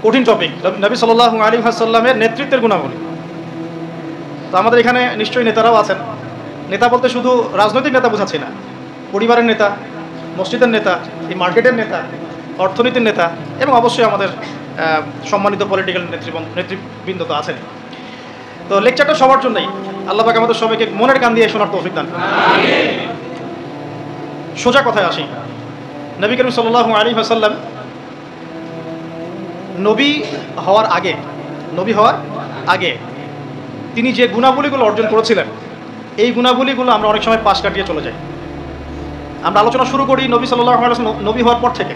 কঠিন টপিক, নবী সাল্লাল্লাহু আলাইহি ওয়াসাল্লামের নেতৃত্বের গুণাবলী। তো আমাদের এখানে নিশ্চয়ই নেতারাও আছেন। নেতা বলতে শুধু রাজনৈতিক নেতা বোঝাচ্ছি না, পরিবারের নেতা, মসজিদের নেতা, এই মার্কেটের নেতা, অর্থনীতির নেতা এবং অবশ্যই আমাদের সম্মানিত পলিটিক্যাল নেতৃবৃন্দ তো আছেন। তো লেকচারটা সবার জন্যই, আল্লাহ পাক আমাদের সবাইকে মনের কান দিয়ে শোনার তৌফিক দান করুন। সোজা কথায় আসি, নবী করিম সাল্লাল্লাহু আলাইহি ওয়াসাল্লাম নবী হওয়ার আগে তিনি যে গুণাবলীগুলো অর্জন করেছিলেন, এই গুণাবলীগুলো আমরা অনেক সময় পাশ কাটিয়ে চলে যাই। আমরা আলোচনা শুরু করি নবী সাল্লাল্লাহু আলাইহি ওয়াসাল্লাম নবী হওয়ার পর থেকে।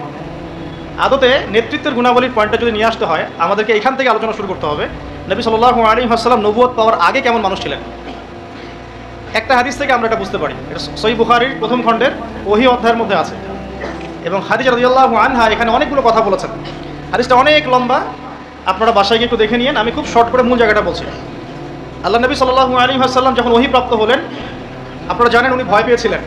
আদতে নেতৃত্বের গুণাবলীর পয়েন্টটা যদি নিয়ে আসতে হয়, আমাদেরকে এখান থেকে আলোচনা শুরু করতে হবে। নবী সাল্লাল্লাহু আলাইহি ওয়াসাল্লাম নবুয়ত পাওয়ার আগে কেমন মানুষ ছিলেন। একটা হাদিস থেকে আমরা এটা বুঝতে পারি, এটা সহিহ বুখারীর প্রথম খণ্ডের ওহী অধ্যায়ের মধ্যে আছে এবং খাদিজা রাদিয়াল্লাহু আনহা এখানে অনেকগুলো কথা বলেছেন। হাদিসটা অনেক লম্বা, আপনারা বাসায় গিয়ে একটু দেখে নিয়েন। আমি খুব শর্ট করে মূল জায়গাটা বলছি। আল্লাহ নবী সাল্লাল্লাহু আলাইহি ওয়াসাল্লাম যখন ওহী প্রাপ্ত হলেন, আপনারা জানেন উনি ভয় পেয়েছিলেন।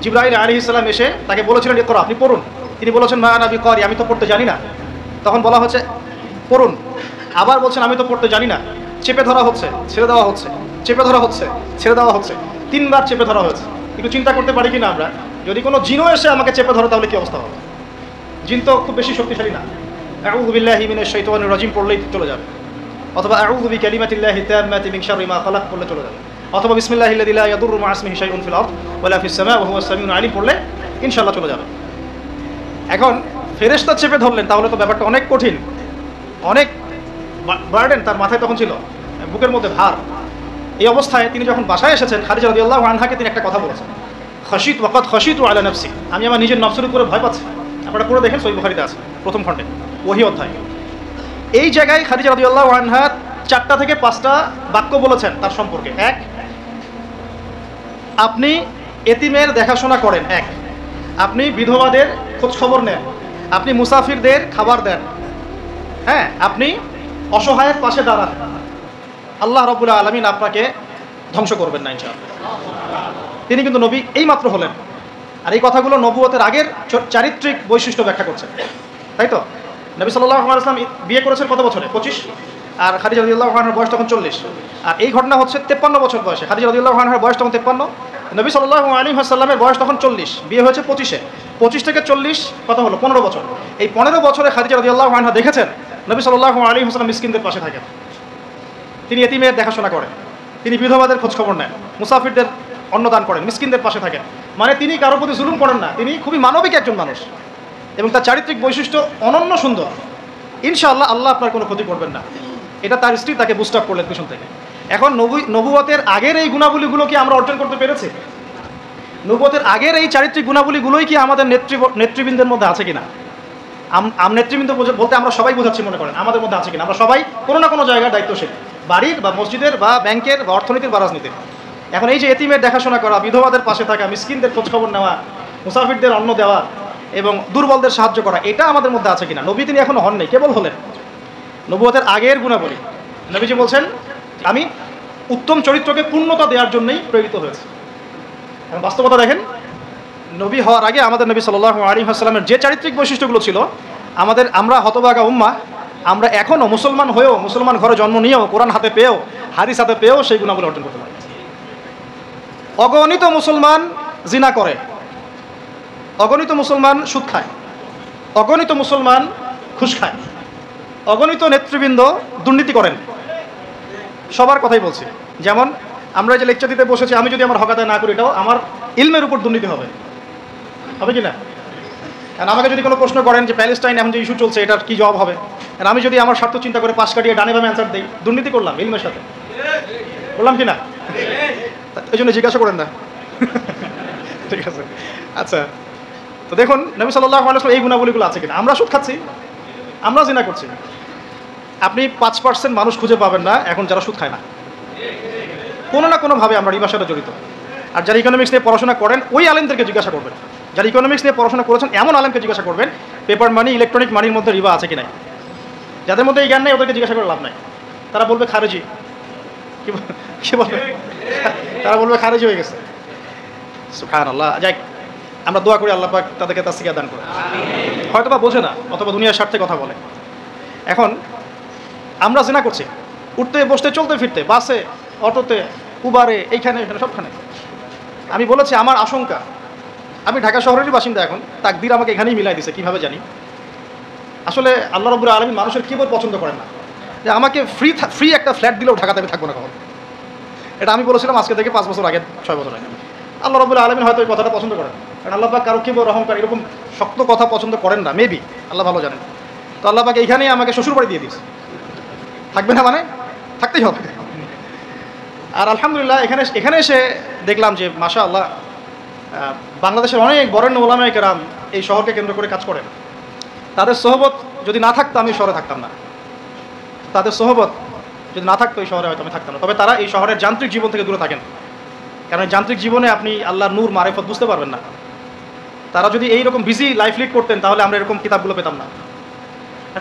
জিবরাইল আলাইহিস সালাম এসে তাকে বলেছিলেন ইকরা, আপনি পড়ুন। তিনি বলেছেন মা আনা বিকারি, আমি তো পড়তে জানি না। তখন বলা হচ্ছে পড়ুন, আবার বলছেন আমি তো পড়তে জানি না। চেপে ধরা হচ্ছে, ছেড়ে দেওয়া হচ্ছে, চেপে ধরা হচ্ছে, ছেড়ে দেওয়া হচ্ছে, 3 বার চেপে ধরা হয়েছে। একটু চিন্তা করতে পারি কিনা আমরা, যদি কোনো জিনও এসে আমাকে চেপে ধরে তাহলে কি অবস্থা হবে? জিন তো খুব বেশি শক্তিশালী না। আউযু বিল্লাহি মিনাশ শাইতানির রাজিম পড়লেই চলে যাবে, অথবা আউযু বিকালিমাতিল্লাহি তাম্মাতি মিন শাররি মা খালাক পড়লে চলে যাবে, অথবা বিসমিল্লাহিল্লাযী লা ইয়াদুররু মা ইসমিহি শাইউন ফিল আরদ ওয়ালা ফিস সামা ওয়া হুয়াস সামিউল আলিম পড়লে ইনশাআল্লাহ চলে যাবে। এখন ফেরেশতা চেপে ধরলেন, তাহলে তো ব্যাপারটা অনেক কঠিন, অনেক বার্ডেন তার মাথায় তখন ছিল, বুকের মধ্যে ভার। এই অবস্থায় তিনি যখন বাসায় এসেছেন, খাদিজা রাদিয়াল্লাহু আনহাকে তিনি একটা কথা বলেছেন, খাশিত ওয়াকাদ খাশিতু আলা নাফসি, আমি আমার নিজের নফসের উপরে ভয় পাচ্ছি। আপনারা পুরো দেখেন, সহিহ বুখারীতে আছে প্রথম খণ্ডে ওহী অধ্যায়। এই জায়গায় খাদিজা রাদিয়াল্লাহু আনহা 4টা থেকে 5টা বাক্য বলেছেন তার সম্পর্কে। 1, আপনি এতিমের দেখাশোনা করেন। 1, আপনি বিধবাদের খোঁজ খবর নেন। আপনি মুসাফিরদের খাবার দেন। হ্যাঁ, আপনি অসহায়ের পাশে দাঁড়ান। আল্লাহ রাব্বুল আলামিন আপনাকে ধ্বংস করবেন না ইনশাআল্লাহ। তিনি কিন্তু নবী এইমাত্র হলেন, আর এই কথাগুলো নবুয়তের আগের চারিত্রিক বৈশিষ্ট্য ব্যাখ্যা করছেন, তাই তো? নবী সাল্লাল্লাহু আলাইহি ওয়াসাল্লাম বিয়ে করেছেন কত বছরে? 25। আর খাদিজা রাদিয়াল্লাহু আনহার বয়স তখন 40। আর এই ঘটনা হচ্ছে 53 বছর বয়সে। খাদিজা রাদিয়াল্লাহু আনহার বয়স তখন 53, নবী সাল্লাল্লাহু আলাইহি ওয়াসাল্লামের বয়স তখন 40, বিয়ে হয়েছে 25-এ। 25 থেকে 40 কত হলো? 15 বছর। এই 15 বছরে খাদিজা রাদিয়াল্লাহু আনহা দেখেছেন নবী সাল্লাল্লাহু আলাইহি ওয়াসাল্লাম মিসকিনদের পাশে থাকেন, তিনি এতিমের দেখাশোনা করেন, তিনি বিধবাদের খোঁজ খবর নেন, মুসাফিরদের অন্নদান করেন, মিসকিনদের পাশে থাকেন। মানে তিনি কারোর প্রতি জুলুম করেন না, তিনি খুবই মানবিক একজন মানুষ এবং তার চারিত্রিক বৈশিষ্ট্য অনন্য সুন্দর। ইনশাআল্লাহ আল্লাহ আপনার কোনো ক্ষতি করবেন না। এটা তার স্ত্রী তাকে বুস্ট আপ করলেন পিছন থেকে। এখন নবুয়তের আগের এই গুণাবলীগুলো কি আমরা অর্জন করতে পেরেছি? নবুয়তের আগের এই চারিত্রিক গুণাবলীগুলোই কি আমাদের নেতৃবৃন্দের মধ্যে আছে কিনা? নেতৃবৃন্দ বলতে আমরা সবাই বোঝাচ্ছি মনে করেন, আমাদের মধ্যে আছে কিনা? আমরা সবাই কোনো না কোনো জায়গায় দায়িত্বশীল, বাড়ির বা মসজিদের বা ব্যাংকের বা অর্থনীতির বা রাজনীতির। এখন এই যে এতিমের দেখাশোনা করা, বিধবাদের পাশে থাকা, মিসকিনদের খোঁজখবর নেওয়া, মুসাফিরদের অন্ন দেওয়া এবং দুর্বলদের সাহায্য করা, এটা আমাদের মধ্যে আছে কিনা? নবী তিনি এখনো হন নাই, কেবল হলেন। নবুয়তের আগের গুণাবলী, নবীজি বলছেন আমি উত্তম চরিত্রকে পূর্ণতা দেওয়ার জন্যই প্রেরিত হয়েছে। এবং বাস্তবতা দেখেন, নবী হওয়ার আগে আমাদের নবী সাল্লাল্লাহু আলাইহি ওয়াসাল্লামের যে চারিত্রিক বৈশিষ্ট্যগুলো ছিল, আমরা হতভাগা উম্মাহ, আমরা এখনও মুসলমান হয়েও, মুসলমান ঘরে জন্ম নিয়েও, কোরআন হাতে পেয়েও, হাদিস হাতে পেয়েও সেই গুণাবলী অর্জন করতে পারি। অগণিত মুসলমান জিনা করে, অগণিত মুসলমান সুদ খায়, অগণিত মুসলমান ঘুষ খায়, অগণিত নেতৃবৃন্দ দুর্নীতি করেন। সবার কথাই বলছি। যেমন আমরা যে লেকচার দিতে বসেছি, আমি যদি আমার হক আদায় না করি, এটাও আমার ইলমের উপর দুর্নীতি হবে কি না? কারণ আমাকে যদি কোনো প্রশ্ন করেন যে প্যালেস্টাইন এখন যে ইস্যু চলছে, এটার কী জবাব হবে, আর আমি যদি আমার স্বার্থ চিন্তা করে পাশ কাটিয়ে ডানে বামে অ্যান্সার দিই, দুর্নীতি করলাম ইলমের সাথে, বললাম কি না? এই জন্য জিজ্ঞাসা করেন না। ঠিক আছে, আচ্ছা। তো দেখুন নবী সাল্লাল্লাহু আলাইহি ওয়াসাল্লাম এই গুণাবলীগুলো আছে কিনা? আমরা সুদ খাচ্ছি, আমরা জিনা করছি। আপনি 5% মানুষ খুঁজে পাবেন না এখন যারা সুদ খায় না। কোনো না কোনোভাবে আমরা রিবার সাথে জড়িত। আর যারা ইকোনমিক্স নিয়ে পড়াশোনা করেন, ওই আলেমদেরকে জিজ্ঞাসা করবেন। যারা ইকোনমিক্স নিয়ে পড়াশোনা করেছেন এমন আলেমকে জিজ্ঞাসা করবেন পেপার মানি, ইলেকট্রনিক মানির মধ্যে রিবা আছে কি নাই। যাদের মধ্যে এই জ্ঞান নেই ওদেরকে জিজ্ঞাসা করে লাভ নাই, তারা বলবে খারেজি। কি বলবে? তারা বলবে খারেজি হয়ে গেছে। সুবহানাল্লাহ। যাই, আমরা দোয়া করি আল্লাহ পাক তাদেরকে তাসকিয়া দান করে। হয়তো বা বোঝে না, অথবা দুনিয়ার স্বার্থে কথা বলে। এখন আমরা জিনা করছি, উঠতে বসতে চলতে ফিরতে, বাসে, অটোতে, উবারে, এইখানে এখানে সবখানে। আমি বলেছি আমার আশঙ্কা, আমি ঢাকা শহরেরই বাসিন্দা, এখন তাকদির আমাকে এখানেই মিলাই দিছে কীভাবে জানি। আসলে আল্লাহ রাব্বুল আলামিন মানুষের কিবোর্ড পছন্দ করেন না, যে আমাকে ফ্রি একটা ফ্ল্যাট দিলেও ঢাকাতে আমি থাকবো না কখন। এটা আমি বলেছিলাম আজকে থেকে 5 বছর আগে, 6 বছর আগে। আল্লাহ রাব্বুল আলামিন হয়তো এই কথাটা পছন্দ করেন, কারণ আল্লাহ পাক কারো কিবোর্ড অহংকার এরকম শক্ত কথা পছন্দ করেন না, মেবি, আল্লাহ ভালো জানেন। তো আল্লাহ পাক এইখানেই আমাকে শ্বশুর বাড়ি দিয়ে দিয়েছে, থাকবে না মানে থাকতেই হবে। আর আলহামদুলিল্লাহ এখানে এসে দেখলাম যে মাশাআল্লাহ বাংলাদেশের অনেক বরেণ্য ওলামায়ে কেরাম এই শহরকে কেন্দ্র করে কাজ করেন। তাদের সোহবত যদি না থাকতো আমি শহরে থাকতাম না, তাদের সোহবত যদি না থাকতো এই শহরে হয়তো আমি থাকতাম না। তবে তারা এই শহরের যান্ত্রিক জীবন থেকে দূরে থাকেন, কারণ এই যান্ত্রিক জীবনে আপনি আল্লাহর নূর মারিফত বুঝতে পারবেন না। তারা যদি এইরকম বিজি লাইফ লিড করতেন তাহলে আমরা এরকম কিতাবগুলো পেতাম না।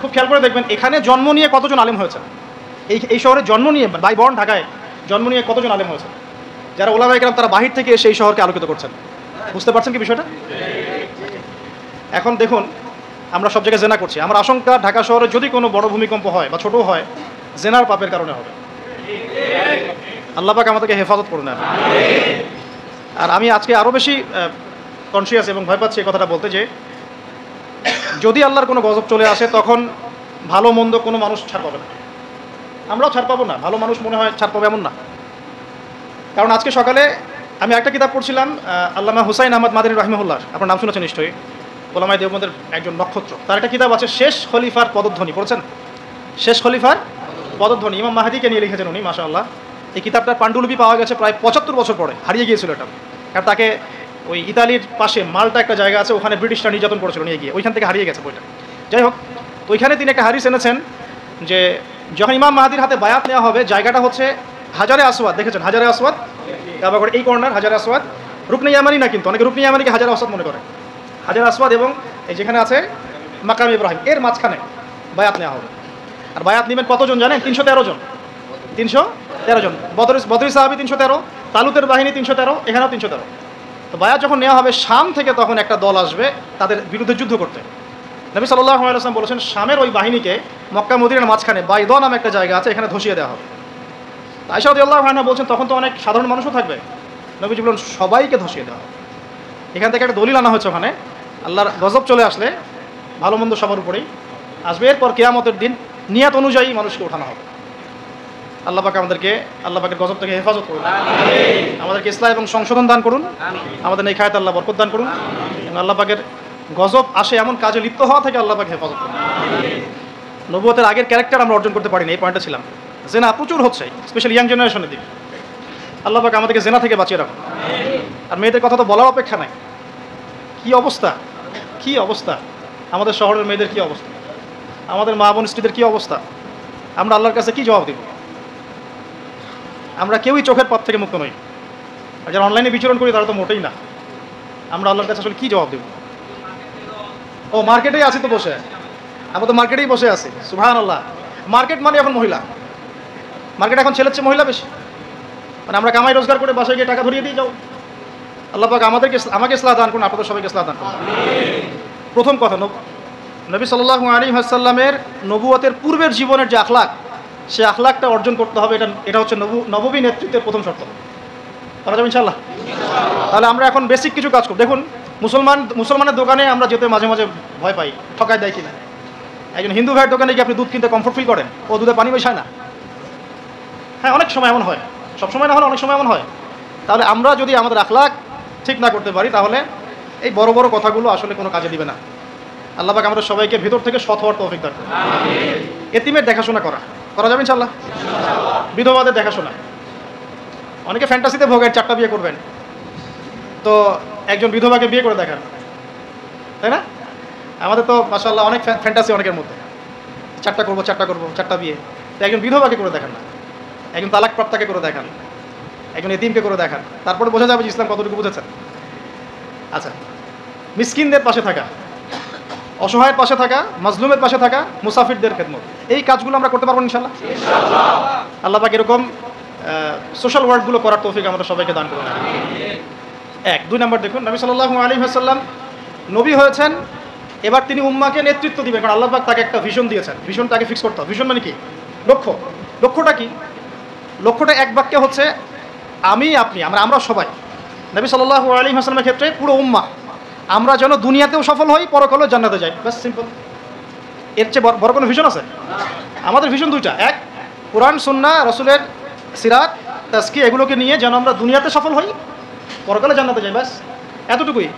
খুব খেয়াল করে দেখবেন এখানে জন্ম নিয়ে কতজন আলেম হয়েছে, এই শহরে জন্ম নিয়ে, বাই বর্ন ঢাকায় জন্ম নিয়ে কতজন আলেম হয়েছে, যারা ওলামায়ে কেরাম তারা বাহির থেকে এসে এই শহরকে আলোকিত করছেন। বুঝতে পারছেন কি বিষয়টা? এখন দেখুন আমরা সব জায়গায় জেনা করছি, আমার আশঙ্কা ঢাকা শহরে যদি কোনো বড় ভূমিকম্প হয় বা ছোটও হয়, জেনার পাপের কারণে হবে। আল্লাহ পাক আমাদেরকে হেফাজত করুন। আর আমি আজকে আরও বেশি কনসিয়াস এবং ভয় পাচ্ছি এই কথাটা বলতে, যে যদি আল্লাহর কোনো গজব চলে আসে তখন ভালো মন্দ কোনো মানুষ ছাড় পাবে না, আমরাও ছাড় পাবো না, ভালো মানুষ মনে হয় ছাড় পাবে এমন না। কারণ আজকে সকালে আমি একটা কিতাব পড়ছিলাম, আল্লামা হুসাইন আহমদ মাদানী রাহিমাহুল্লাহ, আপনার নাম শুনেছেন নিশ্চয়ই, ওলামায়ে দেওবন্দের একজন নক্ষত্র। তার একটা কিতাব আছে শেষ খলিফার পদধ্বনি, পড়ছেন? শেষ খলিফার পদধ্বনি, ইমাম মাহদিকে নিয়ে লিখেছেন উনি, মাশাআল্লাহ। এই কিতাবটার পাণ্ডুলিপি পাওয়া গেছে প্রায় 75 বছর পরে, হারিয়ে গিয়েছিল এটা, কারণ তাকে ওই ইতালির পাশে মাল্টা একটা জায়গা আছে, ওখানে ব্রিটিশরা নির্যাতন করেছিল নিয়ে গিয়ে, ওইখান থেকে হারিয়ে গেছে বইটা। যাই হোক, তো ওইখানে তিনি একটা হাদিস এনেছেন যে যখন ইমাম মাহদির হাতে বায়াত নেওয়া হবে, জায়গাটা হচ্ছে হাজারে আসওয়াদ, দেখেছেন হাজারে আসওয়াদ, কাবা ঘরের এই কর্নার হাজারে আসওয়াদ, রুকনে ইয়ামানি না, কিন্তু অনেকে রুকনে ইয়ামানিকে হাজারে আসওয়াদ মনে করে, হাজারে আসওয়াদ এবং এই যেখানে আছে মাকাম ইব্রাহিম, এর মাঝখানে বায়াত নেওয়া হবে। আর বায়াত নেবেন কতজন জানেন? 313 জন, 313 জন। বদরি সাহাবী 313, তালুতের বাহিনী 313, এখানেও 313। তো বায়াত যখন নেওয়া হবে শাম থেকে, তখন একটা দল আসবে তাদের বিরুদ্ধে যুদ্ধ করতে। নবী সাল্লাল্লাহু আলাইহি ওয়াসাল্লাম বলেছেন শামের ওই বাহিনীকে মক্কা মদিনার মাঝখানে বাইদা নামে একটা জায়গা আছে, এখানে ধসিয়ে দেওয়া হবে। আয়েশা রাদিয়াল্লাহু আনহা বলছেন তখন তো অনেক সাধারণ মানুষও থাকবে, নবীজি বলেন সবাইকে ধসিয়ে দেওয়া হবে। এখান থেকে একটা দলিল আনা হচ্ছে, ওখানে আল্লাহর গজব চলে আসলে ভালো মন্দ সবার উপরেই আসবে, এরপর কিয়ামতের দিন নিয়াত অনুযায়ী মানুষকে ওঠানো হবে। আল্লাহ পাক আমাদেরকে আল্লাহ পাকের গজব থেকে হেফাজত করুন, আমাদেরকে ইসলাম এবং সংশোধন দান করুন, আমাদের এই খায়াত আল্লাহ বরকত দান করুন, এবং আল্লাহ পাকের গজব আসে এমন কাজে লিপ্ত হওয়া থেকে আল্লাহ পাক হেফাজত করুন। নবুয়তের আগের ক্যারেক্টার আমরা অর্জন করতে পারিনি, এই পয়েন্টে ছিলাম। জেনা প্রচুর হচ্ছে, স্পেশালি ইয়াং জেনারেশনের দিকে। আল্লাহ পাক আমাদেরকে জেনা থেকে বাঁচিয়ে রাখুন। আর মেয়েদের কথা তো বলার অপেক্ষা নাই, কি অবস্থা, কি অবস্থা আমাদের শহরের মেয়েদের, কি অবস্থা আমাদের মা বোন স্ত্রীদের, কি অবস্থা। আমরা আল্লাহর কাছে কি জবাব দেব? আমরা কেউই চোখের পথ থেকে মুক্ত নই, আর যারা অনলাইনে বিচরণ করি তারা তো মোটেই না। আমরা আল্লাহর কাছে আসলে কী জবাব দেব? ও মার্কেটেই আছি তো বসে, আমরা তো মার্কেটেই বসে আছি, সুবহানাল্লাহ। মার্কেট মানে এখন মহিলা, মার্কেট এখন ছেলের চেয়ে মহিলা বেশি। মানে আমরা কামাই রোজগার করে বাসায় গিয়ে টাকা ধরিয়ে দিয়ে যাও। আল্লাহ পাক আমাকে ইসলাহ দান করুন, আপনাদের সবাইকে ইসলাহ দান করুন। প্রথম কথা, নবী সাল্লাল্লাহু আলাইহি ওয়াসাল্লামের নবুয়তের পূর্বের জীবনের যে আখলাক, সে আখলাকটা অর্জন করতে হবে। এটা হচ্ছে নববী নেতৃত্বের প্রথম শর্ত। করা যাবে ইনশাআল্লাহ? তাহলে আমরা এখন বেসিক কিছু কাজ করব। দেখুন, মুসলমানের দোকানে আমরা যেতে মাঝে মাঝে ভয় পাই, ঠকায় দেয় কিনা। একজন হিন্দু ভাইয়ের দোকানে গিয়ে আপনি দুধ কিনতে কমফোর্ট ফিল করেন, ও দুধে পানি মেশায় না। হ্যাঁ, অনেক সময় এমন হয়, সব সময় না হলে অনেক সময় এমন হয়। তাহলে আমরা যদি আমাদের আখলাক ঠিক না করতে পারি, তাহলে এই বড় বড় কথাগুলো আসলে কোনো কাজে দিবে না। আল্লাহ পাক আমাদের সবাইকে ভিতর থেকে সৎ হওয়ার তৌফিক দান করুন। এতিমের দেখাশোনা করা যাবে ইনশাআল্লাহ। বিধবাদের দেখাশোনা, অনেকে ফ্যান্টাসিতে ভোগেন, 4টা বিয়ে করবেন, তো একজন বিধবাকে বিয়ে করে দেখান, তাই না? আমাদের তো মাশাআল্লাহ অনেক ফ্যান্টাসি অনেকের মধ্যে, 4টা করবো 4টা বিয়ে। তো একজন বিধবাকে করে দেখান না, একজন তালাকপ্রাপ্তাকে করে দেখান, একজন এতিমকে করে দেখান, তারপরে বোঝা যাবে যে ইসলাম কতটুকু বুঝেছেন। আচ্ছা, মিসকিনদের পাশে থাকা, অসহায়ের পাশে থাকা, মাজলুমের পাশে থাকা, মুসাফিরদের খেদমত, এই কাজগুলো আমরা করতে পারবো ইনশাআল্লাহ। আল্লাহ পাক এরকম সোশ্যাল ওয়ার্কগুলো করার তৌফিক আমাদের সবাইকে দান করুন। 1 2 নম্বর দেখুন, নবী সাল্লাল্লাহু আলাইহি ওয়াসাল্লাম নবী হয়েছেন এবার তিনি উম্মাকে নেতৃত্ব দিবেন, কারণ আল্লাহ পাক তাকে একটা ভিশন দিয়েছেন। ভিশনটাকে ফিক্স করতে হবে। ভিশন মানে কি? লক্ষ্য। লক্ষ্যটা কি? লক্ষ্যটা এক বাক্যে হচ্ছে আমি আপনি আমরা সবাই নবী সাল্লাল্লাহু আলাইহি ওয়াসাল্লামের ক্ষেত্রে পুরো উম্মাহ আমরা যেন দুনিয়াতেও সফল হই, পরকালেও জান্নাতে যাই। বাস সিম্পল। এর চেয়ে বড় কোনো ভিশন আছে? আমাদের ভিশন দুইটা, এক কোরআন সুন্নাহ রাসূলের সিরাত তাজকিয়া এগুলোকে নিয়ে যেন আমরা দুনিয়াতে সফল হই, পরকালে জান্নাতে যাই, বাস এতটুকুই।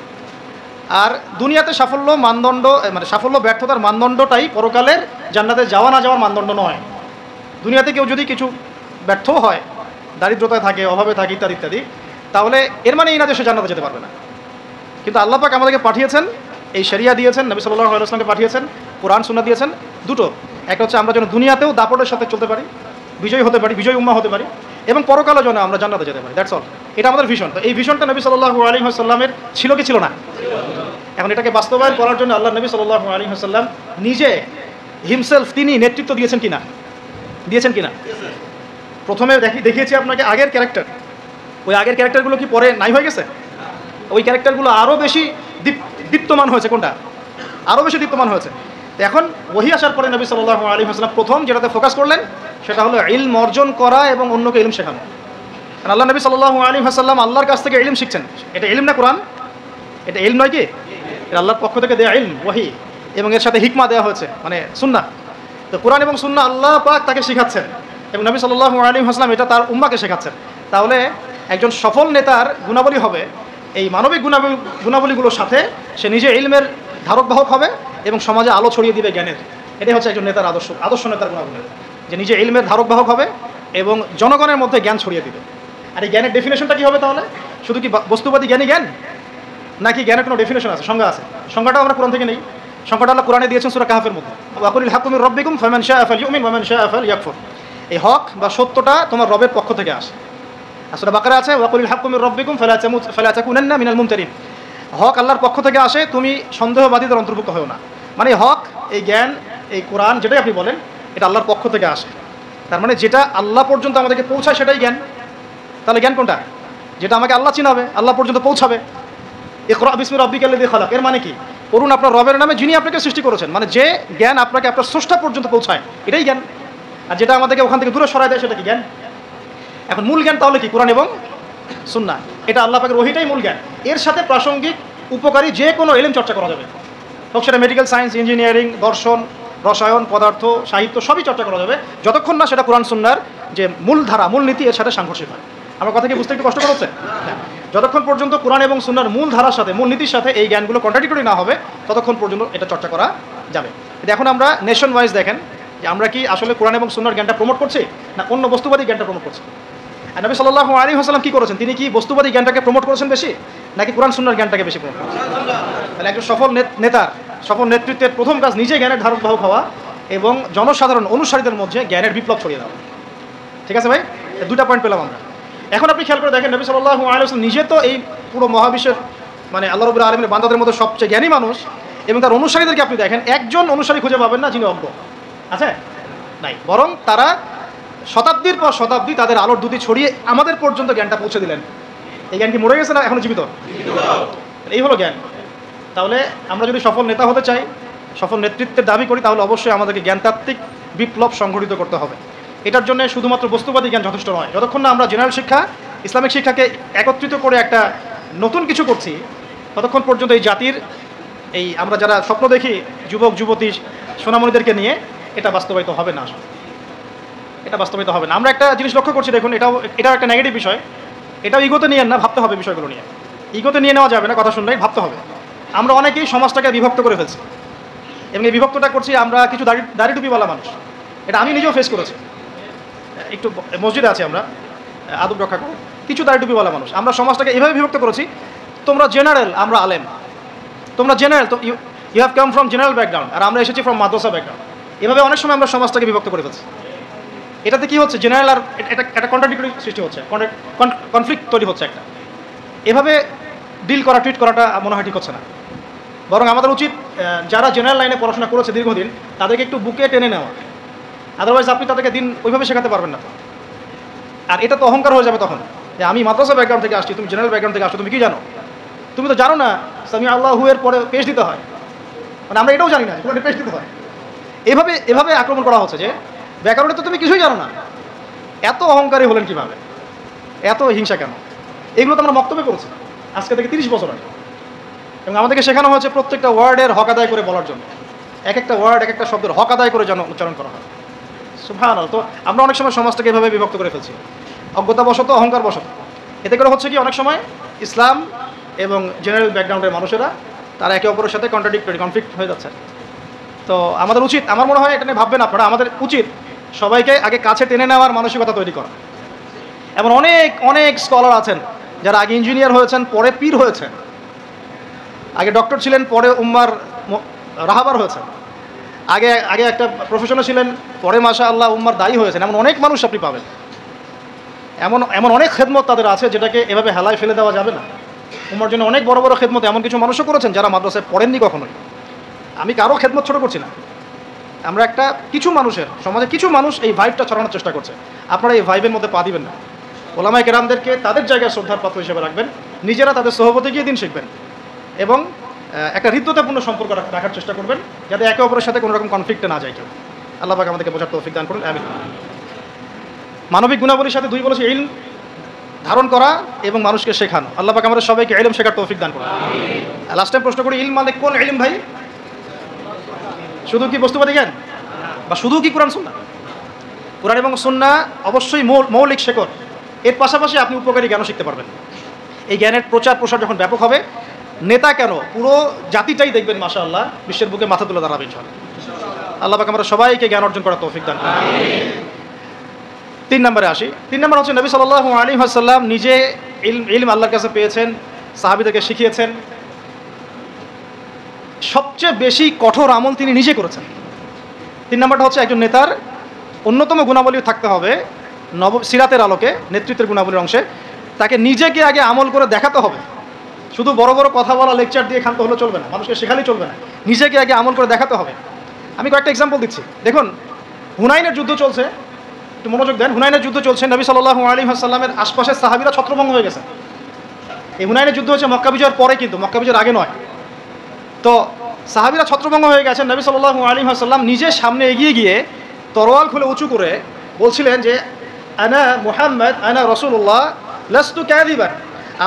আর দুনিয়াতে সাফল্য মানদণ্ড, মানে সাফল্য ব্যর্থতার মানদণ্ডটাই পরকালের জান্নাতে যাওয়া না যাওয়ার মানদণ্ড নয়। দুনিয়াতে কেউ যদি কিছু ব্যর্থ হয়, দারিদ্রতায় থাকে, অভাবে থাকে, ইত্যাদি ইত্যাদি, তাহলে এর মানে এই না যে সে জান্নাতে যেতে পারবে না। কিন্তু আল্লাহ পাক আমাদেরকে পাঠিয়েছেন, এই শরিয়া দিয়েছেন, নবী সাল্লাল্লাহু আলাইহি ওয়াসাল্লামকে পাঠিয়েছেন, কোরআন সুন্নাহ দিয়েছেন, দুটো। একটা হচ্ছে আমরা যেন দুনিয়াতেও দাপটের সাথে চলতে পারি, বিজয়ী হতে পারি, বিজয়ী উম্মাহ হতে পারি, এবং পরকালেও যেন আমরা জান্নাতে যেতে পারি। That's all. এটা আমাদের ভিশন। তো এই ভিশনটা নবী সাল্লাল্লাহু আলাইহি ওয়াসাল্লামের ছিল কি ছিল না? এখন এটাকে বাস্তবায়ন করার জন্য আল্লাহ নবী সাল্লাল্লাহু আলাইহি ওয়াসাল্লাম নিজে হিমসেলফ তিনি নেতৃত্ব দিয়েছেন কিনা? দিয়েছেন কিনা? প্রথমে দেখিয়েছি আপনাকে আগের ক্যারেক্টার। ওই আগের ক্যারেক্টারগুলো কি পরে নাই হয়ে গেছে? ওই ক্যারেক্টারগুলো আরও বেশি দীপ্তমান হয়েছে। কোনটা? আরও বেশি দীপ্তমান হয়েছে। তো এখন ওহী আসার পরে নবী সাল্লাল্লাহু আলাইহি ওয়াসাল্লাম প্রথম যেটাতে ফোকাস করলেন সেটা হলো ইলম অর্জন করা এবং অন্যকে ইলম শেখানো। কারণ আল্লাহ নবী সাল্লাল্লাহু আলাইহি ওয়াসাল্লাম আল্লাহর কাছ থেকে ইলম শিখছেন। এটা ইলম না কোরআন? এটা ইলম নয় কি? এটা আল্লাহর পক্ষ থেকে দেয়া ইলম, ওহী, এবং এর সাথে হিকমা দেওয়া হয়েছে, মানে সুন্নাহ। তো কোরআন এবং সুন্নাহ আল্লাহ পাক তাকে শেখাচ্ছেন এবং নবী সাল্লাল্লাহু আলাইহি ওয়াসাল্লাম এটা তার উম্মাকে শেখাচ্ছেন। তাহলে একজন সফল নেতার গুণাবলী হবে এই মানবিক গুণাবলীগুলোর সাথে সে নিজে ইলমের ধারক বাহক হবে এবং সমাজে আলো ছড়িয়ে দিবে জ্ঞানের। এটাই হচ্ছে একজন নেতার আদর্শ নেতার গুণাবলী, যে নিজে ইলমের ধারক বাহক হবে এবং জনগণের মধ্যে জ্ঞান ছড়িয়ে দিবে। আর এই জ্ঞানের ডেফিনেশনটা কী হবে তাহলে? শুধু কি বস্তুবাদী জ্ঞান, নাকি জ্ঞানের কোনো ডেফিনেশন আছে, সংজ্ঞা আছে? সংজ্ঞাটাও আমরা কোরআন থেকে নেই। সংজ্ঞাটা আল্লাহ কোরআনে দিয়েছেন সূরা কাহফের মধ্যে, ওয়াকুলিল হাক্কু মির রাব্বিকুম ফামান শাআ ফালইউমিন ওয়া মান শাআ ফালইয়াকফুর। এই হক বা সত্যটা তোমার রবের পক্ষ থেকে আসে। সূরা বাকারা আছে ওয়াকুলিল হাক্কু মির রাব্বিকুম ফালা তাকুনান্না মিনাল মুমতারিন। হক আল্লাহর পক্ষ থেকে আসে, তুমি সন্দেহবাদীদের অন্তর্ভুক্ত হও না। মানে হক, এই জ্ঞান, এই কোরআন যেটাই আপনি বলেন, এটা আল্লাহর পক্ষ থেকে আসে। তার মানে যেটা আল্লাহ পর্যন্ত আমাদেরকে পৌঁছায় সেটাই জ্ঞান। তাহলে জ্ঞান কোনটা? যেটা আমাকে আল্লাহ চিনাবে, আল্লাহ পর্যন্ত পৌঁছাবে। ইকরা বিসমি রাব্বিকাল্লাযী খালাক, এর মানে কি? পড়ুন আপনার রবের নামে যিনি আপনাকে সৃষ্টি করেছেন। মানে যে জ্ঞান আপনাকে আপনার স্রষ্টা পর্যন্ত পৌঁছায়, এটাই জ্ঞান। আর যেটা আমাদেরকে ওখান থেকে দূরে সরায় দেয় সেটা কি? জ্ঞান। এখন মূল জ্ঞান তাহলে কি? কোরআন এবং সুন্নাহ। এটা আল্লাহ পাকের ওহীটাই মূল জ্ঞান। এর সাথে প্রাসঙ্গিক উপকারী যে কোনো ইলম চর্চা করা যাবে, হোক সেটা মেডিকেল সায়েন্স, ইঞ্জিনিয়ারিং, দর্শন, রসায়ন, পদার্থ, সাহিত্য, সবই চর্চা করা যাবে, যতক্ষণ না সেটা কোরআন সুন্নাহর যে মূল ধারা, মূল নীতি এর সাথে সাংঘর্ষিক হয়। আমার কথা কি বুঝতে একটু কষ্ট হচ্ছে? যতক্ষণ পর্যন্ত কোরআন এবং সুন্নাহর মূল ধারার সাথে, মূল নীতির সাথে এই জ্ঞানগুলো কন্ট্রাডিক্টরি না হবে, ততক্ষণ পর্যন্ত এটা চর্চা করা যাবে। এখন আমরা নেশন ওয়াইজ দেখেন যে আমরা কি আসলে কোরআন এবং সুন্নাহর জ্ঞানটা প্রমোট করছি, না অন্য বস্তুবাদী জ্ঞানটা প্রমোট করছি? আর নবী সাল্লাল্লাহু আলাইহি ওয়াসাল্লাম কি করেছেন? তিনি কি বস্তুবাদী জ্ঞানটাকে প্রমোট করেছেন বেশি, নাকি কোরআন সুন্নাহর জ্ঞানটাকে বেশি প্রমোট করেছেন? তাহলে একজন সফল নেতার, সফল নেতৃত্বের প্রথম কাজ নিজে জ্ঞানের ধারক বাহক হওয়া এবং জনসাধারণ অনুসারীদের মধ্যে জ্ঞানের বিপ্লব ছড়িয়ে দেওয়া। ঠিক আছে ভাই? দুটা পয়েন্ট পেলাম আমরা। এখন আপনি খেয়াল করে দেখেন, নবী সাল্লাল্লাহু আলাইহি ওয়াসাল্লাম নিজে তো এই পুরো মহাবিশ্বের, মানে আল্লাহ রাব্বুল আলামিনের বান্দাদের মধ্যে সবচেয়ে জ্ঞানী মানুষ, এবং তার অনুসারীদেরকে আপনি দেখেন একজন অনুসারী খুঁজে পাবেন না যিনি অজ্ঞ আছে, নাই। বরং তারা শতাব্দীর পর শতাব্দী তাদের আলোর দুটি ছড়িয়ে আমাদের পর্যন্ত জ্ঞানটা পৌঁছে দিলেন। এই জ্ঞান কি মরে গেছে না এখনো জীবিত? এই হলো জ্ঞান। তাহলে আমরা যদি সফল নেতা হতে চাই, সফল নেতৃত্বের দাবি করি, তাহলে অবশ্যই আমাদেরকে জ্ঞানতাত্ত্বিক বিপ্লব সংঘটিত করতে হবে। এটার জন্য শুধুমাত্র বস্তুবাদী জ্ঞান যথেষ্ট নয়। যতক্ষণ না আমরা জেনারেল শিক্ষা, ইসলামিক শিক্ষাকে একত্রিত করে একটা নতুন কিছু করছি, ততক্ষণ পর্যন্ত এই জাতির, এই আমরা যারা স্বপ্ন দেখি যুবক যুবতী সোনামণিদেরকে নিয়ে, এটা বাস্তবায়িত হবে না। এটা বাস্তবায়িত হবে না। আমরা একটা জিনিস লক্ষ্য করছি, দেখুন, এটাও একটা নেগেটিভ বিষয়। এটাও ইগোতে নিয়ে না, ভাবতে হবে বিষয়গুলো নিয়ে। ইগোতে নিয়ে নেওয়া যাবে না, কথা শুনলেই ভাবতে হবে। আমরা অনেকেই সমাজটাকে বিভক্ত করে ফেলছি, এবং এই বিভক্তটা করছি আমরা কিছু দাড়ি টুপিওয়ালা মানুষ। এটা আমি নিজেও ফেস করেছি। একটু মসজিদে আছি আমরা, আদব রক্ষা করি, কিছু দাড়ি টুপিওয়ালা মানুষ। আমরা সমাজটাকে এভাবে বিভক্ত করেছি, তোমরা জেনারেল, আমরা আলেম। তোমরা জেনারেল, তো you have come from general background, আর আমরা এসেছি ফ্রম মাদ্রাসা ব্যাকগ্রাউন্ড। এভাবে অনেক সময় আমরা সমাজটাকে বিভক্ত করে ফেলছি। এটাতে কি হচ্ছে? জেনারেল আর এটা একটা কন্ট্রাডিক্টরি সৃষ্টি হচ্ছে, কনফ্লিক্ট তৈরি হচ্ছে একটা। এভাবে ডিল করা, ট্রিট করাটা মনে হয় ঠিক হচ্ছে না। বরং আমাদের উচিত যারা জেনারেল লাইনে পড়াশোনা করেছে দীর্ঘদিন, তাদেরকে একটু বুকে টেনে নেওয়া। আদারওয়াইজ আপনি তাদেরকে দিন ওইভাবে শেখাতে পারবেন না। আর এটা তো অহংকার হয়ে যাবে তখন, যে আমি মাদ্রাসা ব্যাকগ্রাউন্ড থেকে আসছি, তুমি জেনারেল ব্যাকগ্রাউন্ড থেকে আসছো, তুমি কি জানো? তুমি তো জানো না সামি আল্লাহু এর পরে পেশ দিতে হয়। মানে আমরা এটাও জানি না, কোরআনে পেশ দিতে হয়। এভাবে আক্রমণ করা হচ্ছে যে ব্যাকরণে তো তুমি কিছুই জানো না, এত অহংকারী হলেন কিভাবে, এত হিংসা কেন? এগুলো তো আমরা বক্তব্য করেছি আজকে থেকে 30 বছর আগে, এবং আমাদেরকে শেখানো হয়েছে প্রত্যেকটা ওয়ার্ডের হক আদায় করে বলার জন্য, এক একটা ওয়ার্ড এক একটা শব্দের হক আদায় করে যেন উচ্চারণ করা হয়। সুবহানাল্লাহ। তো আমরা অনেক সময় সমাজটাকে এভাবে বিভক্ত করে ফেলছি, অজ্ঞতাবশত, অহংকারবশত। এতে করে হচ্ছে কি অনেক সময় ইসলাম এবং জেনারেল ব্যাকগ্রাউন্ডের মানুষেরা তারা একে অপরের সাথে কনফ্লিক্ট হয়ে যাচ্ছে। তো আমাদের উচিত, আমার মনে হয় এটা নিয়ে ভাববেন আপনারা, আমাদের উচিত সবাইকে আগে কাছে টেনে নেওয়ার মানসিকতা তৈরি করা। এমন অনেক অনেক স্কলার আছেন যারা আগে ইঞ্জিনিয়ার হয়েছেন, পরে পীর হয়েছেন, আগে ডক্টর ছিলেন, পরে উম্মার রাহাবার হয়েছেন, আগে আগে একটা প্রফেশনে ছিলেন, পরে মাশাআল্লাহ উম্মার দায়ী হয়েছেন। এমন অনেক মানুষ আপনি পাবেন, এমন অনেক খেদমত তাদের আছে যেটাকে এভাবে হেলায় ফেলে দেওয়া যাবে না। উম্মার জন্য অনেক বড় বড় খেদমত এমন কিছু মানুষও করেছেন যারা মাদ্রাসায় পড়েননি কখনোই। আমি কারো খেদমত ছোট করছি না, আমরা একটা কিছু মানুষের, সমাজে কিছু মানুষ এই ভাইবটা ছড়ানোর চেষ্টা করছে। আপনারা এই ভাইবের মধ্যে পা দিবেন না। ওলামায়ে কেরামদেরকে তাদের জায়গায় শ্রদ্ধার পাত্র হিসেবে রাখবেন, নিজেরা তাদের সহবতে গিয়ে দিন শিখবেন, এবং একটা হৃদ্যতাপূর্ণ সম্পর্ক রাখার চেষ্টা করবেন, যাতে একে অপরের সাথে কোনো রকম কনফ্লিক্টে না যায় কেউ। আল্লাহ পাক আমাদেরকে বোঝার তৌফিক দান করুন, আমিন। মানবিক গুণাবলীর সাথে দুই বলেছে, ইলম ধারণ করা এবং মানুষকে শেখানো। আল্লাহ পাক আমাদের সবাইকে ইলম শেখার তৌফিক দান করুন। লাস্ট টাইম প্রশ্ন করি, ইলম মানে কোন ইলম ভাই? শুধু কি বস্তুবাদী জ্ঞান, বা শুধু কি কোরআন সুন্নাহ? কোরআন এবং সুন্নাহ অবশ্যই মৌলিক শেকড়, এর পাশাপাশি আপনি উপকারী জ্ঞানও শিখতে পারবেন। এই জ্ঞানের প্রচার প্রসার যখন ব্যাপক হবে, নেতা কেন পুরো জাতিটাই দেখবেন মাশাআল্লাহ বিশ্বের বুকে মাথা তুলে দাঁড়াবে ইনশাআল্লাহ। আল্লাহ পাক আমরা সবাইকে জ্ঞান অর্জন করার তৌফিক দান করুন। 3 নম্বরে আসি। 3 নম্বর হচ্ছে নবী সাল্লাল্লাহু আলাইহি ওয়াসাল্লাম নিজে ইলম আল্লাহর কাছে পেয়েছেন, সাহাবীদেরকে শিখিয়েছেন। সবচেয়ে বেশি কঠোর আমল তিনি নিজে করেছেন। 3 নম্বরটা হচ্ছে একজন নেতার অন্যতম গুণাবলী থাকতে হবে সিরাতের আলোকে, নেতৃত্বের গুণাবলীর অংশে তাকে নিজেকে আগে আমল করে দেখাতে হবে। শুধু বড় বড় কথা বলা, লেকচার দিয়ে ক্ষান্ত হলে চলবে না, মানুষকে শেখালেই চলবে না, নিজেকে আগে আমল করে দেখাতে হবে। আমি কয়েকটা এক্সাম্পল দিচ্ছি। দেখুন, হুনাইনের যুদ্ধ চলছে, একটু মনোযোগ দেন। হুনাইনের যুদ্ধ চলছে, নবী সাল্লাল্লাহু আলাইহি ওয়াসাল্লামের আশপাশের সাহাবীরা ছত্রভঙ্গ হয়ে গেছে। এই হুনাইনের যুদ্ধ হচ্ছে মক্কা বিজয়ের পরে, কিন্তু মক্কা বিজয়ের আগে নয়। তো সাহাবীরা ছত্রভঙ্গ হয়ে গেছেন, নবী সাল্লাল্লাহু আলাইহি ওয়াসাল্লাম নিজে সামনে এগিয়ে গিয়ে তরোয়াল খুলে উঁচু করে বলছিলেন যে আনা মুহাম্মদ আনা রাসূলুল্লাহ লাস্তু কাযিবান,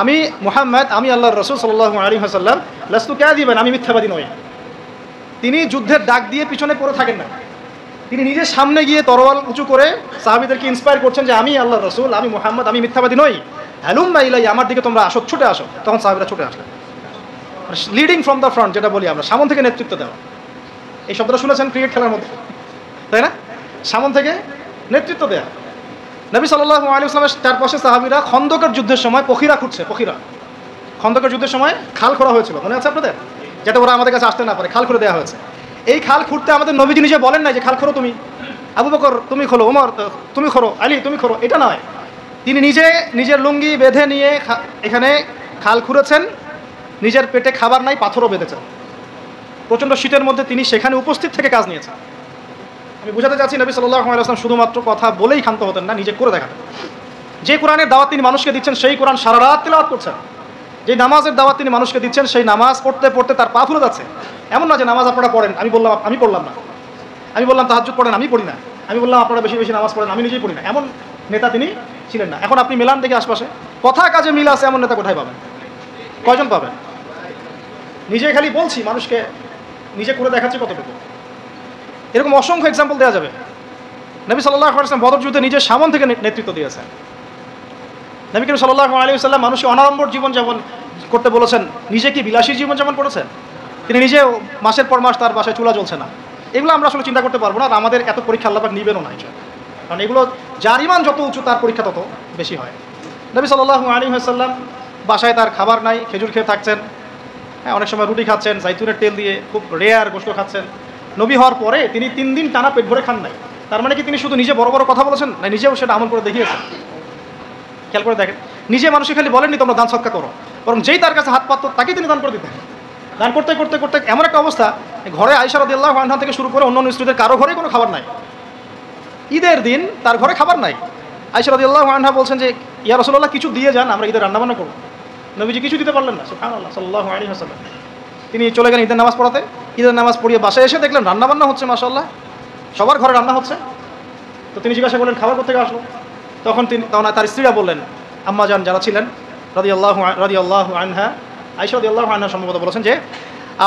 আমি মুহাম্মদ, আমি আল্লাহর রাসূল সাল্লাল্লাহু আলাইহি ওয়াসাল্লাম, লাস্তু কাযিবান, আমি মিথ্যাবাদী নই। তিনি যুদ্ধের ডাক দিয়ে পিছনে পড়ে থাকেন না, তিনি নিজের সামনে গিয়ে তরোয়াল উঁচু করে সাহাবীদেরকে ইন্সপায়ার করছেন যে আমি আল্লাহর রাসূল, আমি মুহাম্মদ, আমি মিথ্যাবাদী নই, হালুম্মা ইলাইয়া, আমার দিকে তোমরা আসো, ছুটে আসো। তখন সাহাবীরা ছুটে আসলেন। লিডিং ফ্রম দ্য ফ্রন্ট যেটা বলি আমরা, সামন থেকে নেতৃত্ব দেওয়া। এই শব্দটা শুনেছেন ক্রিকেট খেলার মধ্যে, তাই না? সামন থেকে নেতৃত্ব দেওয়া। নবী সাল্লাল্লাহু আলাইহি ওয়াসাল্লামের চারপাশে সাহাবীরা খন্দকের যুদ্ধের সময় পখিরা খুঁড়ছে। খন্দকের যুদ্ধের সময় খাল খোঁড়া হয়েছিল, মনে আছে আপনাদের? যাতে ওরা আমাদের কাছে আসতে না পারে, খাল খুঁড়ে দেওয়া হয়েছে। এই খাল খুঁড়তে আমাদের নবীজি নিজে বলেন না যে খাল খোঁড়ো তুমি, আবু বকর তুমি খোলো, ওমর তুমি খোঁড়ো, আলী তুমি খোঁড়ো, এটা নয়। তিনি নিজে নিজের লুঙ্গি বেঁধে নিয়ে এখানে খাল খুঁড়েছেন, নিজের পেটে খাবার নাই, পাথরও বেঁধেছেন। প্রচণ্ড শীতের মধ্যে তিনি সেখানে উপস্থিত থেকে কাজ নিয়েছেন। আমি বোঝাতে চাচ্ছি, নবী সাল্লাল্লাহু আলাইহি ওয়াসাল্লাম শুধুমাত্র কথা বলেই ক্ষান্ত হতেন না, নিজে করে দেখাতেন। যে কোরআনের দাওয়াত তিনি মানুষকে দিচ্ছেন, সেই কোরআন সারা রাত তিলাওয়াত করছেন। যে নামাজের দাওয়াত তিনি মানুষকে দিচ্ছেন, সেই নামাজ পড়তে পড়তে তার পা ফুলে যাচ্ছে। এমন না যে নামাজ আপনারা পড়েন, আমি বললাম আমি পড়লাম না, আমি বললাম তাহাজ্জুদ পড়েন, আমি পড়ি না, আমি বললাম আপনারা বেশি বেশি নামাজ পড়েন, আমি নিজেই পড়ি না, এমন নেতা তিনি ছিলেন না। এখন আপনি মেলান দেখে আশপাশে কথা কাজে মিল আছে এমন নেতা কোথায় পাবেন? কয়জন পাবেন? নিজে খালি বলছি, মানুষকে নিজে করে দেখাচ্ছি কতটুকু। এরকম অসংখ্য এক্সাম্পল দেওয়া যাবে। নবী সাল্লাল্লাহু আলাইহি ওয়াসাল্লাম বদর যুদ্ধে নিজের সামন থেকে নেতৃত্ব দিয়েছেন। নবী করিম সাল্লাল্লাহু আলাইহি ওয়াসাল্লাম মানুষকে অনাড়ম্বর জীবনযাপন করতে বলেছেন, নিজে কি বিলাসী জীবনযাপন করেছেন? তিনি নিজে মাসের পর মাস তার বাসায় চুলা জ্বলছে না। এগুলো আমরা আসলে চিন্তা করতে পারবো না, আর আমাদের এত পরীক্ষা আল্লাহ পাক নিবেনও না, কারণ এগুলো যার ঈমান যত উঁচু তার পরীক্ষা তত বেশি হয়। নবী সাল্লাল্লাহু আলাইহি ওয়াসাল্লাম বাসায় তার খাবার নাই, খেজুর খেয়ে থাকছেন, হ্যাঁ, অনেক সময় রুটি খাচ্ছেন জাইতুনের তেল দিয়ে, খুব রেয়ার গোশত খাচ্ছেন। নবী হওয়ার পরে তিনি 3 দিন টানা পেট ভরে খান নাই। তার মানে কি তিনি শুধু নিজে বড় বড় কথা বলেছেন? না, নিজেও সেটা আমল করে দেখিয়েছেন। খেয়াল করে দেখেন, নিজে মানুষকে খালি বলেননি তোমরা দান সৎকা করো, বরং যেই তার কাছে হাত পাতত তাকেই তিনি দান করে দিতেন। দান করতে করতে করতে এমন একটা অবস্থা, ঘরে আয়েশা রাদিয়াল্লাহু আনহা থেকে শুরু করে অন্য স্ত্রীদের কারো ঘরেই কোনো খাবার নাই। ঈদের দিন তার ঘরে খাবার নাই। আয়েশা রাদিয়াল্লাহু আনহা বলছেন যে ইয়া রাসূলুল্লাহ কিছু দিয়ে যান, আমরা ঈদের রান্নাবান্না করব। নবীজি কিছু দিতে পারলেন না, সুবহানাল্লাহ সাল্লাল্লাহু আলাইহি ওয়াসাল্লাম। তিনি চলে গেলেন ঈদের নামাজ পড়াতে। ঈদের নামাজ পড়িয়ে বাসায় এসে দেখলেন রান্নাবান্না হচ্ছে, মাশাআল্লাহ, সবার ঘরে রান্না হচ্ছে। তো তিনি জিজ্ঞাসা করলেন খাবার কোথেকে আসলো? তখন তার স্ত্রীরা বললেন, আম্মা জান যারা ছিলেন রাদিয়াল্লাহু আনহা, আয়েশা রাদিয়াল্লাহু আনহা সম্ভবত বলেছেন যে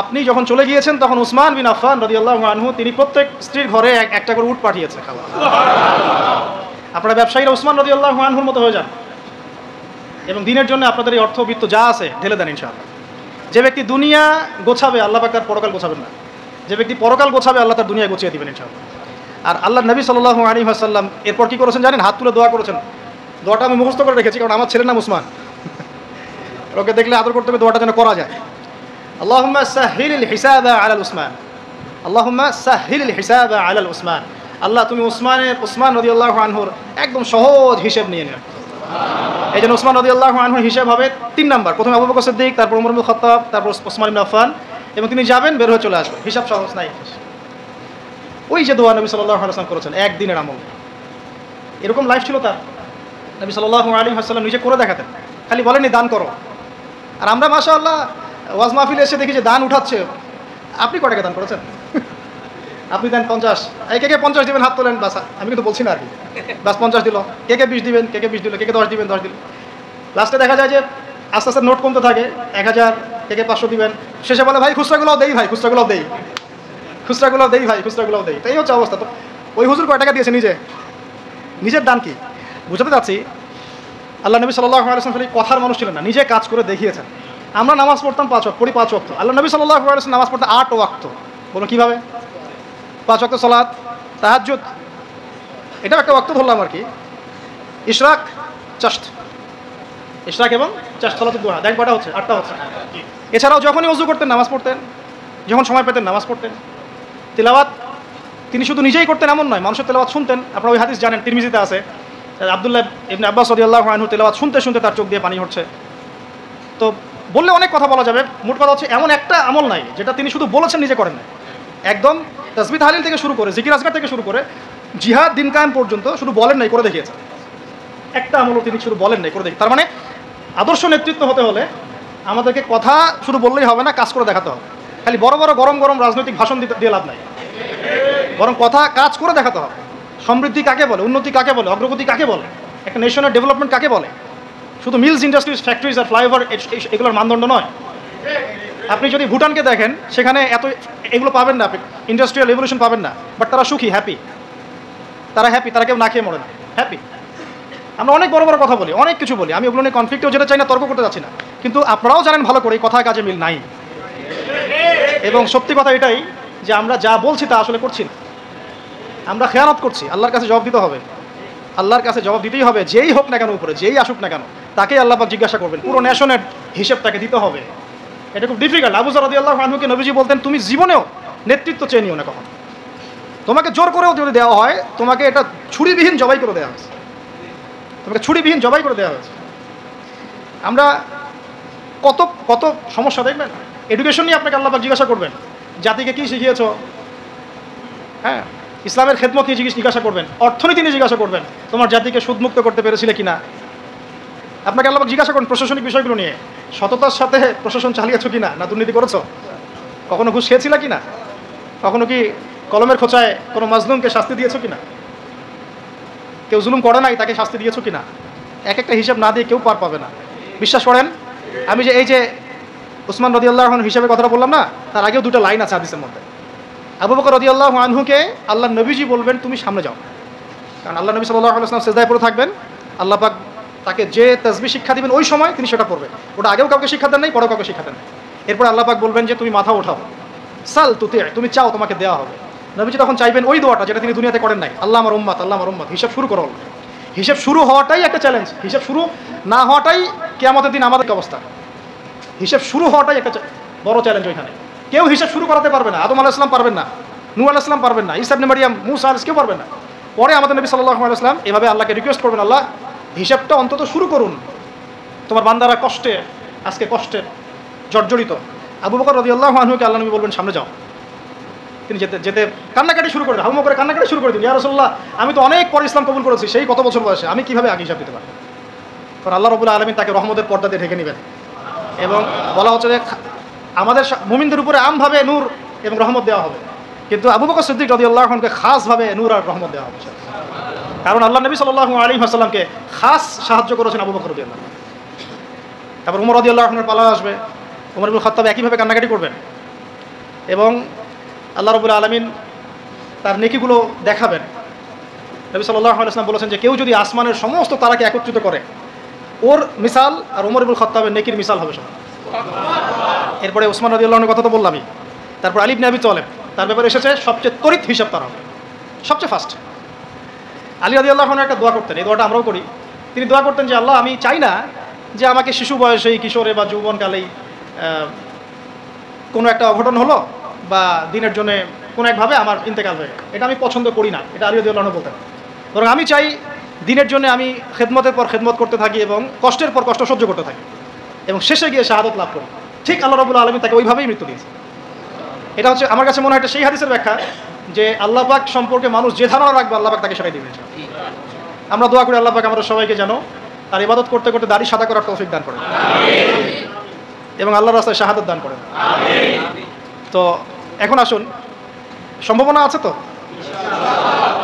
আপনি যখন চলে গিয়েছেন তখন উসমান বিন আফফান রাদিয়াল্লাহু আনহু তিনি প্রত্যেক স্ত্রীর ঘরে একটা করে উট পাঠিয়েছে খাবার। আপনারা ব্যবসায়ীরা উসমান রাদিয়াল্লাহু আনহুর মতো হয়ে যান এবং দিনের জন্য আপনাদের এই অর্থবিত্ত যা আছে ঢেলে দেন ইনশাআল্লাহ। যে ব্যক্তি দুনিয়া গোছাবে আল্লাহ পাক তার পরকাল গোছাবেন না, যে ব্যক্তি পরকাল গোছাবে আল্লাহ তার দুনিয়া গুছিয়ে দিবেন ইনশাআল্লাহ। আর আল্লাহ নবী সাল্লাল্লাহু আলাইহি ওয়াসাল্লাম এরপর কি করেছেন জানেন? হাত তুলে দোয়া করেছেন। দোয়াটা আমি মুখস্থ করে রেখেছি কারণ আমার ছেলের নাম উসমান, ওকে দেখলে আদর করতে হবে, দোয়াটা যেন করা যায়। আল্লাহুম্মা সাহহিলিল হিসাবা আলাল উসমান, আল্লাহুম্মা সাহহিলিল হিসাবা আলাল উসমান। আল্লাহ তুমি উসমান রাদিয়াল্লাহু আনহুর একদম সহজ হিসাব নিয়ে নেন। এই জন্য উসমান রাদিয়াল্লাহু আনহুর হিসাব হবে 3 নাম্বার, প্রথমে আবু বকর সিদ্দিক, তারপর ওমর ইবনে খাত্তাব, তারপর উসমান ইবনে আফফান, এবং তিনি যাবেন বের হয়ে চলে আসবেন। হিসাব সহজ নাই। ওই যে দোয়া নবী সাল্লাল্লাহু আলাইহি ওয়াসাল্লাম করেছেন, একদিনের আমল, এরকম লাইফ ছিল তার। নবী সাল্লাল্লাহু আলাইহি ওয়াসাল্লাম নিজে করে দেখাতেন, খালি বলেননি দান করো। আর আমরা মাশাআল্লাহ ওয়াজ মাহফিলে এসে দেখি যে দান উঠাচ্ছে। আপনি কয় টাকা দান করেছেন? আপনি দেন 50, কে 50 দিবেন হাত তোলেন, বাস। আমি কিন্তু বলছি না আর কি, বাস 50 দিল, কে 20 দিবেন, কে 20 দিল, কে 10 দিবেন, 10 দিল। লাস্টে দেখা যায় যে আস্তে আস্তে নোট কমতে থাকে, 1000, কে 500 দিবেন। শেষে বলে ভাই খুচরাগুলোও দেই, ভাই খুচরাগুলোও দেই, খুচরাগুলোও দেই, ভাই খুচরাগুলোও দেই। তো এই হচ্ছে অবস্থা। তো ওই হুজুর কয় টাকা দিয়েছে নিজের দান কি বুঝাতে চাচ্ছি। আল্লাহ নবী সাল্লাল্লাহু আলাইহি ওয়াসাল্লাম খালি কথার মানুষ ছিলেন না, নিজে কাজ করে দেখিয়েছেন। আমরা নামাজ পড়তাম 5 ওয়াক্ত, পড়ি 5 ওয়াক্ত। আল্লাহ নবী সাল্লাল্লাহু আলাইহি ওয়াসাল্লাম নামাজ পড়তে 8 ওয়াক্ত। বলুন কীভাবে? 5 ওয়াক্ত সালাত, তাহাজ্জুদ, এটাও একটা ওয়াক্ত ধরলাম আর কি। ইশরাক, চাশত, ইশরাক এবং চাশত, সালাতুদ দুহা, দেখ কটা হচ্ছে? 8টা হচ্ছে। এছাড়াও যখনই ওযু করতেন নামাজ পড়তেন, যখন সময় পেতেন নামাজ পড়তেন। তিলাওয়াত তিনি শুধু নিজেই করতেন এমন নয়, মানুষের তেলাওয়াত শুনতেন। আপনারা ওই হাদিস জানেন, তিরমিজিতে আছে, আব্দুল্লাহ ইবনে আব্বাস রাদিয়াল্লাহু আনহু তেলাওয়াত শুনতে শুনতে তার চোখ দিয়ে পানি হচ্ছে। তো বললে অনেক কথা বলা যাবে, মোট কথা হচ্ছে এমন একটা আমল নাই যেটা তিনি শুধু বলেছেন নিজে করেন না। একদম তাসবিহ তাহলিল থেকে শুরু করে, জিকির আজকার থেকে শুরু করে জিহাদ দিন কায়েম পর্যন্ত শুধু বলেন নাই, করে দেখিয়েছেন। একটা আমলও তিনি শুধু বলেন নাই, করে দেখি। তার মানে আদর্শ নেতৃত্ব হতে হলে আমাদেরকে কথা শুধু বললেই হবে না, কাজ করে দেখাতে হবে। খালি বড় বড় গরম গরম রাজনৈতিক ভাষণ দিয়ে লাভ নাই, বরং কথা কাজ করে দেখাতে হবে। সমৃদ্ধি কাকে বলে, উন্নতি কাকে বলে, অগ্রগতি কাকে বলে, একটা নেশনের ডেভেলপমেন্ট কাকে বলে? শুধু মিলস, ইন্ডাস্ট্রিজ, ফ্যাক্টরিজ আর ফ্লাইওভার এগুলোর মানদণ্ড নয়। আপনি যদি ভুটানকে দেখেন, সেখানে এগুলো পাবেন না, আপনি ইন্ডাস্ট্রিয়াল রেভলিউশন পাবেন না, বাট তারা সুখী, হ্যাপি, তারা কেউ না খেয়ে মরে না, হ্যাপি। আমরা অনেক বড় বড় কথা বলি, অনেক কিছু বলি, আমি ওগুলো নিয়ে কনফ্লিক্টেও যেতে চাই না, তর্ক করতে যাচ্ছি না, কিন্তু আপনারাও জানেন ভালো করে কথা কাজে মিল নাই। এবং সত্যি কথা এটাই যে আমরা যা বলছি তা আসলে করছি না, আমরা খেয়ানত করছি। আল্লাহর কাছে জবাব দিতে হবে, আল্লাহর কাছে জবাব দিতেই হবে। যেই হোক না কেন উপরে, যেই আসুক না কেন, তাকেই আল্লাহ পাক জিজ্ঞাসা করবেন, পুরো নেশনের হিসেব তাকে দিতে হবে। এটা খুব ডিফিকাল্ট। আবু যর রাদিয়াল্লাহু আনহুকে নবীজি বলতেন, তুমি জীবনেও নেতৃত্ব চেয়ে নিও না কখন, তোমাকে জোর করেও যদি দেওয়া হয়, তোমাকে এটা ছুরিবিহীন জবাই করে দেওয়া হয়েছে, তোমাকে ছুরিবিহীন জবাই করে দেওয়া হয়েছে। আমরা কত কত সমস্যা দেখবেন। এডুকেশন নিয়ে আপনাকে আল্লাহ পাক জিজ্ঞাসা করবেন, জাতিকে কী শিখিয়েছ, হ্যাঁ, ইসলামের খেদমত নিয়ে জিজ্ঞাসা করবেন, অর্থনীতি নিয়ে জিজ্ঞাসা করবেন, তোমার জাতিকে সুদমুক্ত করতে পেরেছিলে কিনা। আপনাকে আল্লাহ পাক জিজ্ঞাসা করুন প্রশাসনিক বিষয়গুলো নিয়ে, সততার সাথে প্রশাসন চালিয়েছো কিনা, না দুর্নীতি করেছো, কখনো ঘুষ খেয়েছিলা কিনা, কখনো কি কলমের খোঁচায় কোনো মাজলুমকে শাস্তি দিয়েছো কিনা, কেউ জুলুম করে নাই তাকে শাস্তি দিয়েছো কিনা। এক একটা হিসাব না দিয়ে কেউ পার পাবে না। বিশ্বাস করেন, আমি যে এই যে উসমান রাদিয়াল্লাহু আনহু হিসাবে কথাটা বললাম না, তার আগেও 2টা লাইন আছে হাদিসের মধ্যে। আবু বকর রাদিয়াল্লাহু আনহুকে আল্লাহ নবীজি বলবেন তুমি সামনে যাও, কারণ আল্লাহ নবী সাল্লাল্লাহু আলাইহি ওয়াসাল্লাম সিজদায় পড়ে থাকবেন, আল্লাহ পাক তাকে যে তাসবিহ শিক্ষা দিবেন ওই সময় তিনি সেটা পড়বেন। ওটা আগেও কাউকে শিক্ষা দেন নাই, পরেও কাউকে শিক্ষা দেন নাই। এরপর আল্লাহ পাক বলবেন যে তুমি মাথা ওঠাও, সাল তুতি, তুমি চাও তোমাকে দেওয়া হবে। নবীজি তখন চাইবেন ওই দোয়াটা যেটা তিনি দুনিয়াতে করেন নাই, আল্লাহ আমার উম্মত, আল্লাহ আমার উম্মত। হিসাব শুরু করো। হিসাব শুরু হওয়াটাই একটা চ্যালেঞ্জ, হিসাব শুরু না হওয়াটাই কিয়ামতের দিন আমাদের অবস্থা। হিসাব শুরু হওয়াটাই একটা বড় চ্যালেঞ্জ। ওইখানে কেউ হিসাব শুরু করাতে পারবে না। আদম আলাইহিস সালাম পারবেন না, নূহ আলাইহিস সালাম পারবেন না, ঈসা ইবনে মারইয়াম, মূসা আলাইহিস কেউ পারবেন না। পরে আমাদের নবী সাল্লাল্লাহু আলাইহি ওয়াসাল্লাম এভাবে আল্লাহকে রিকোয়েস্ট করবেন, আল্লাহ হিসাবটা অন্তত শুরু করুন, তোমার বান্দারা কষ্টে, আজকে কষ্টে জর্জরিত। আবু বকর রাদিয়াল্লাহু আনহুকে আল্লাহ নবী বলবেন সামনে যাও। তিনি যেতে যেতে কান্নাকাটি শুরু করে দেন, হাউমা করে কান্নাকাটি শুরু করে দিন, ইয়া রাসূলুল্লাহ আমি তো অনেক পরে ইসলাম কবুল করেছি, সেই কত বছর বয়সে, আমি কীভাবে আগে হিসাব দিতে পারি। কারণ আল্লাহ রাব্বুল আলামিন তাকে রহমতের পর্দা দিয়ে ঢেকে নেবেন। এবং বলা হচ্ছে যে আমাদের মুমিনদের উপরে আমভাবে নূর এবং রহমত দেওয়া হবে, কিন্তু আবু বকর সিদ্দিক রাদিয়াল্লাহু আনহুকে খাসভাবে নূর আর রহমত দেওয়া হবে, কারণ আল্লাহ নবী সাল্লাল্লাহু আলাইহি ওয়াসাল্লামকে খাস সাহায্য করেছেন আবু বকর রাদিয়াল্লাহু আনহু। তারপর উমর রাদিয়াল্লাহু আনহুর পালা আসবে, উমর ইবনে খাত্তাব একইভাবে কান্নাকাটি করবেন এবং আল্লাহ রাব্বুল আলামিন তার নেকিগুলো দেখাবেন। নবী সাল্লাল্লাহু আলাইহি ওয়াসাল্লাম বলেছেন যে কেউ যদি আসমানের সমস্ত তারাকে একত্রিত করে, ওর মিসাল আর উমর ইবনে খাত্তাবের নেকির মিসাল হবে সব। এরপরে ওসমান রাদিয়াল্লাহু আনহুর কথা তো বললামই, তারপর আলী ইবনে আবি তালেব, তার ব্যাপারে এসেছে সবচেয়ে তড়িৎ হিসাব তার হবে, সবচেয়ে ফার্স্ট। আলী রাদিয়াল্লাহু আনহু একটা দোয়া করতেন, এই দোয়াটা আমরাও করি। তিনি দোয়া করতেন যে আল্লাহ, আমি চাই না যে আমাকে শিশু বয়সেই, কিশোরে বা যৌবনকালেই কোনো একটা অঘটন হলো বা দিনের জন্য কোনো একভাবে আমার ইন্তেকাল হয়ে, এটা আমি পছন্দ করি না, এটা আলী রাদিয়াল্লাহু আনহু বলতেন। বরং আমি চাই দিনের জন্য আমি খেদমতের পর খেদমত করতে থাকি এবং কষ্টের পর কষ্ট সহ্য করতে থাকি এবং শেষে গিয়ে শাহাদত লাভ করি। ঠিক আল্লাহ রাব্বুল আলামিন তাকে ওইভাবেই মৃত্যু দিয়েছে। এটা হচ্ছে আমার কাছে মনে হয় এটা সেই হাদিসের ব্যাখ্যা যে আল্লাহ পাক সম্পর্কে মানুষ যে ধারণা রাখবে আল্লাহ পাক তাকে সেটাই দিবেন। আমরা দোয়া করি আল্লাহ পাক আমাদের সবাইকে যেন তার ইবাদত করতে করতে দাড়ি সাদা করার তৌফিক দান করেন এবং আল্লাহর রাস্তায় শাহাদত দান করেন। তো এখন আসুন, সম্ভাবনা আছে তো?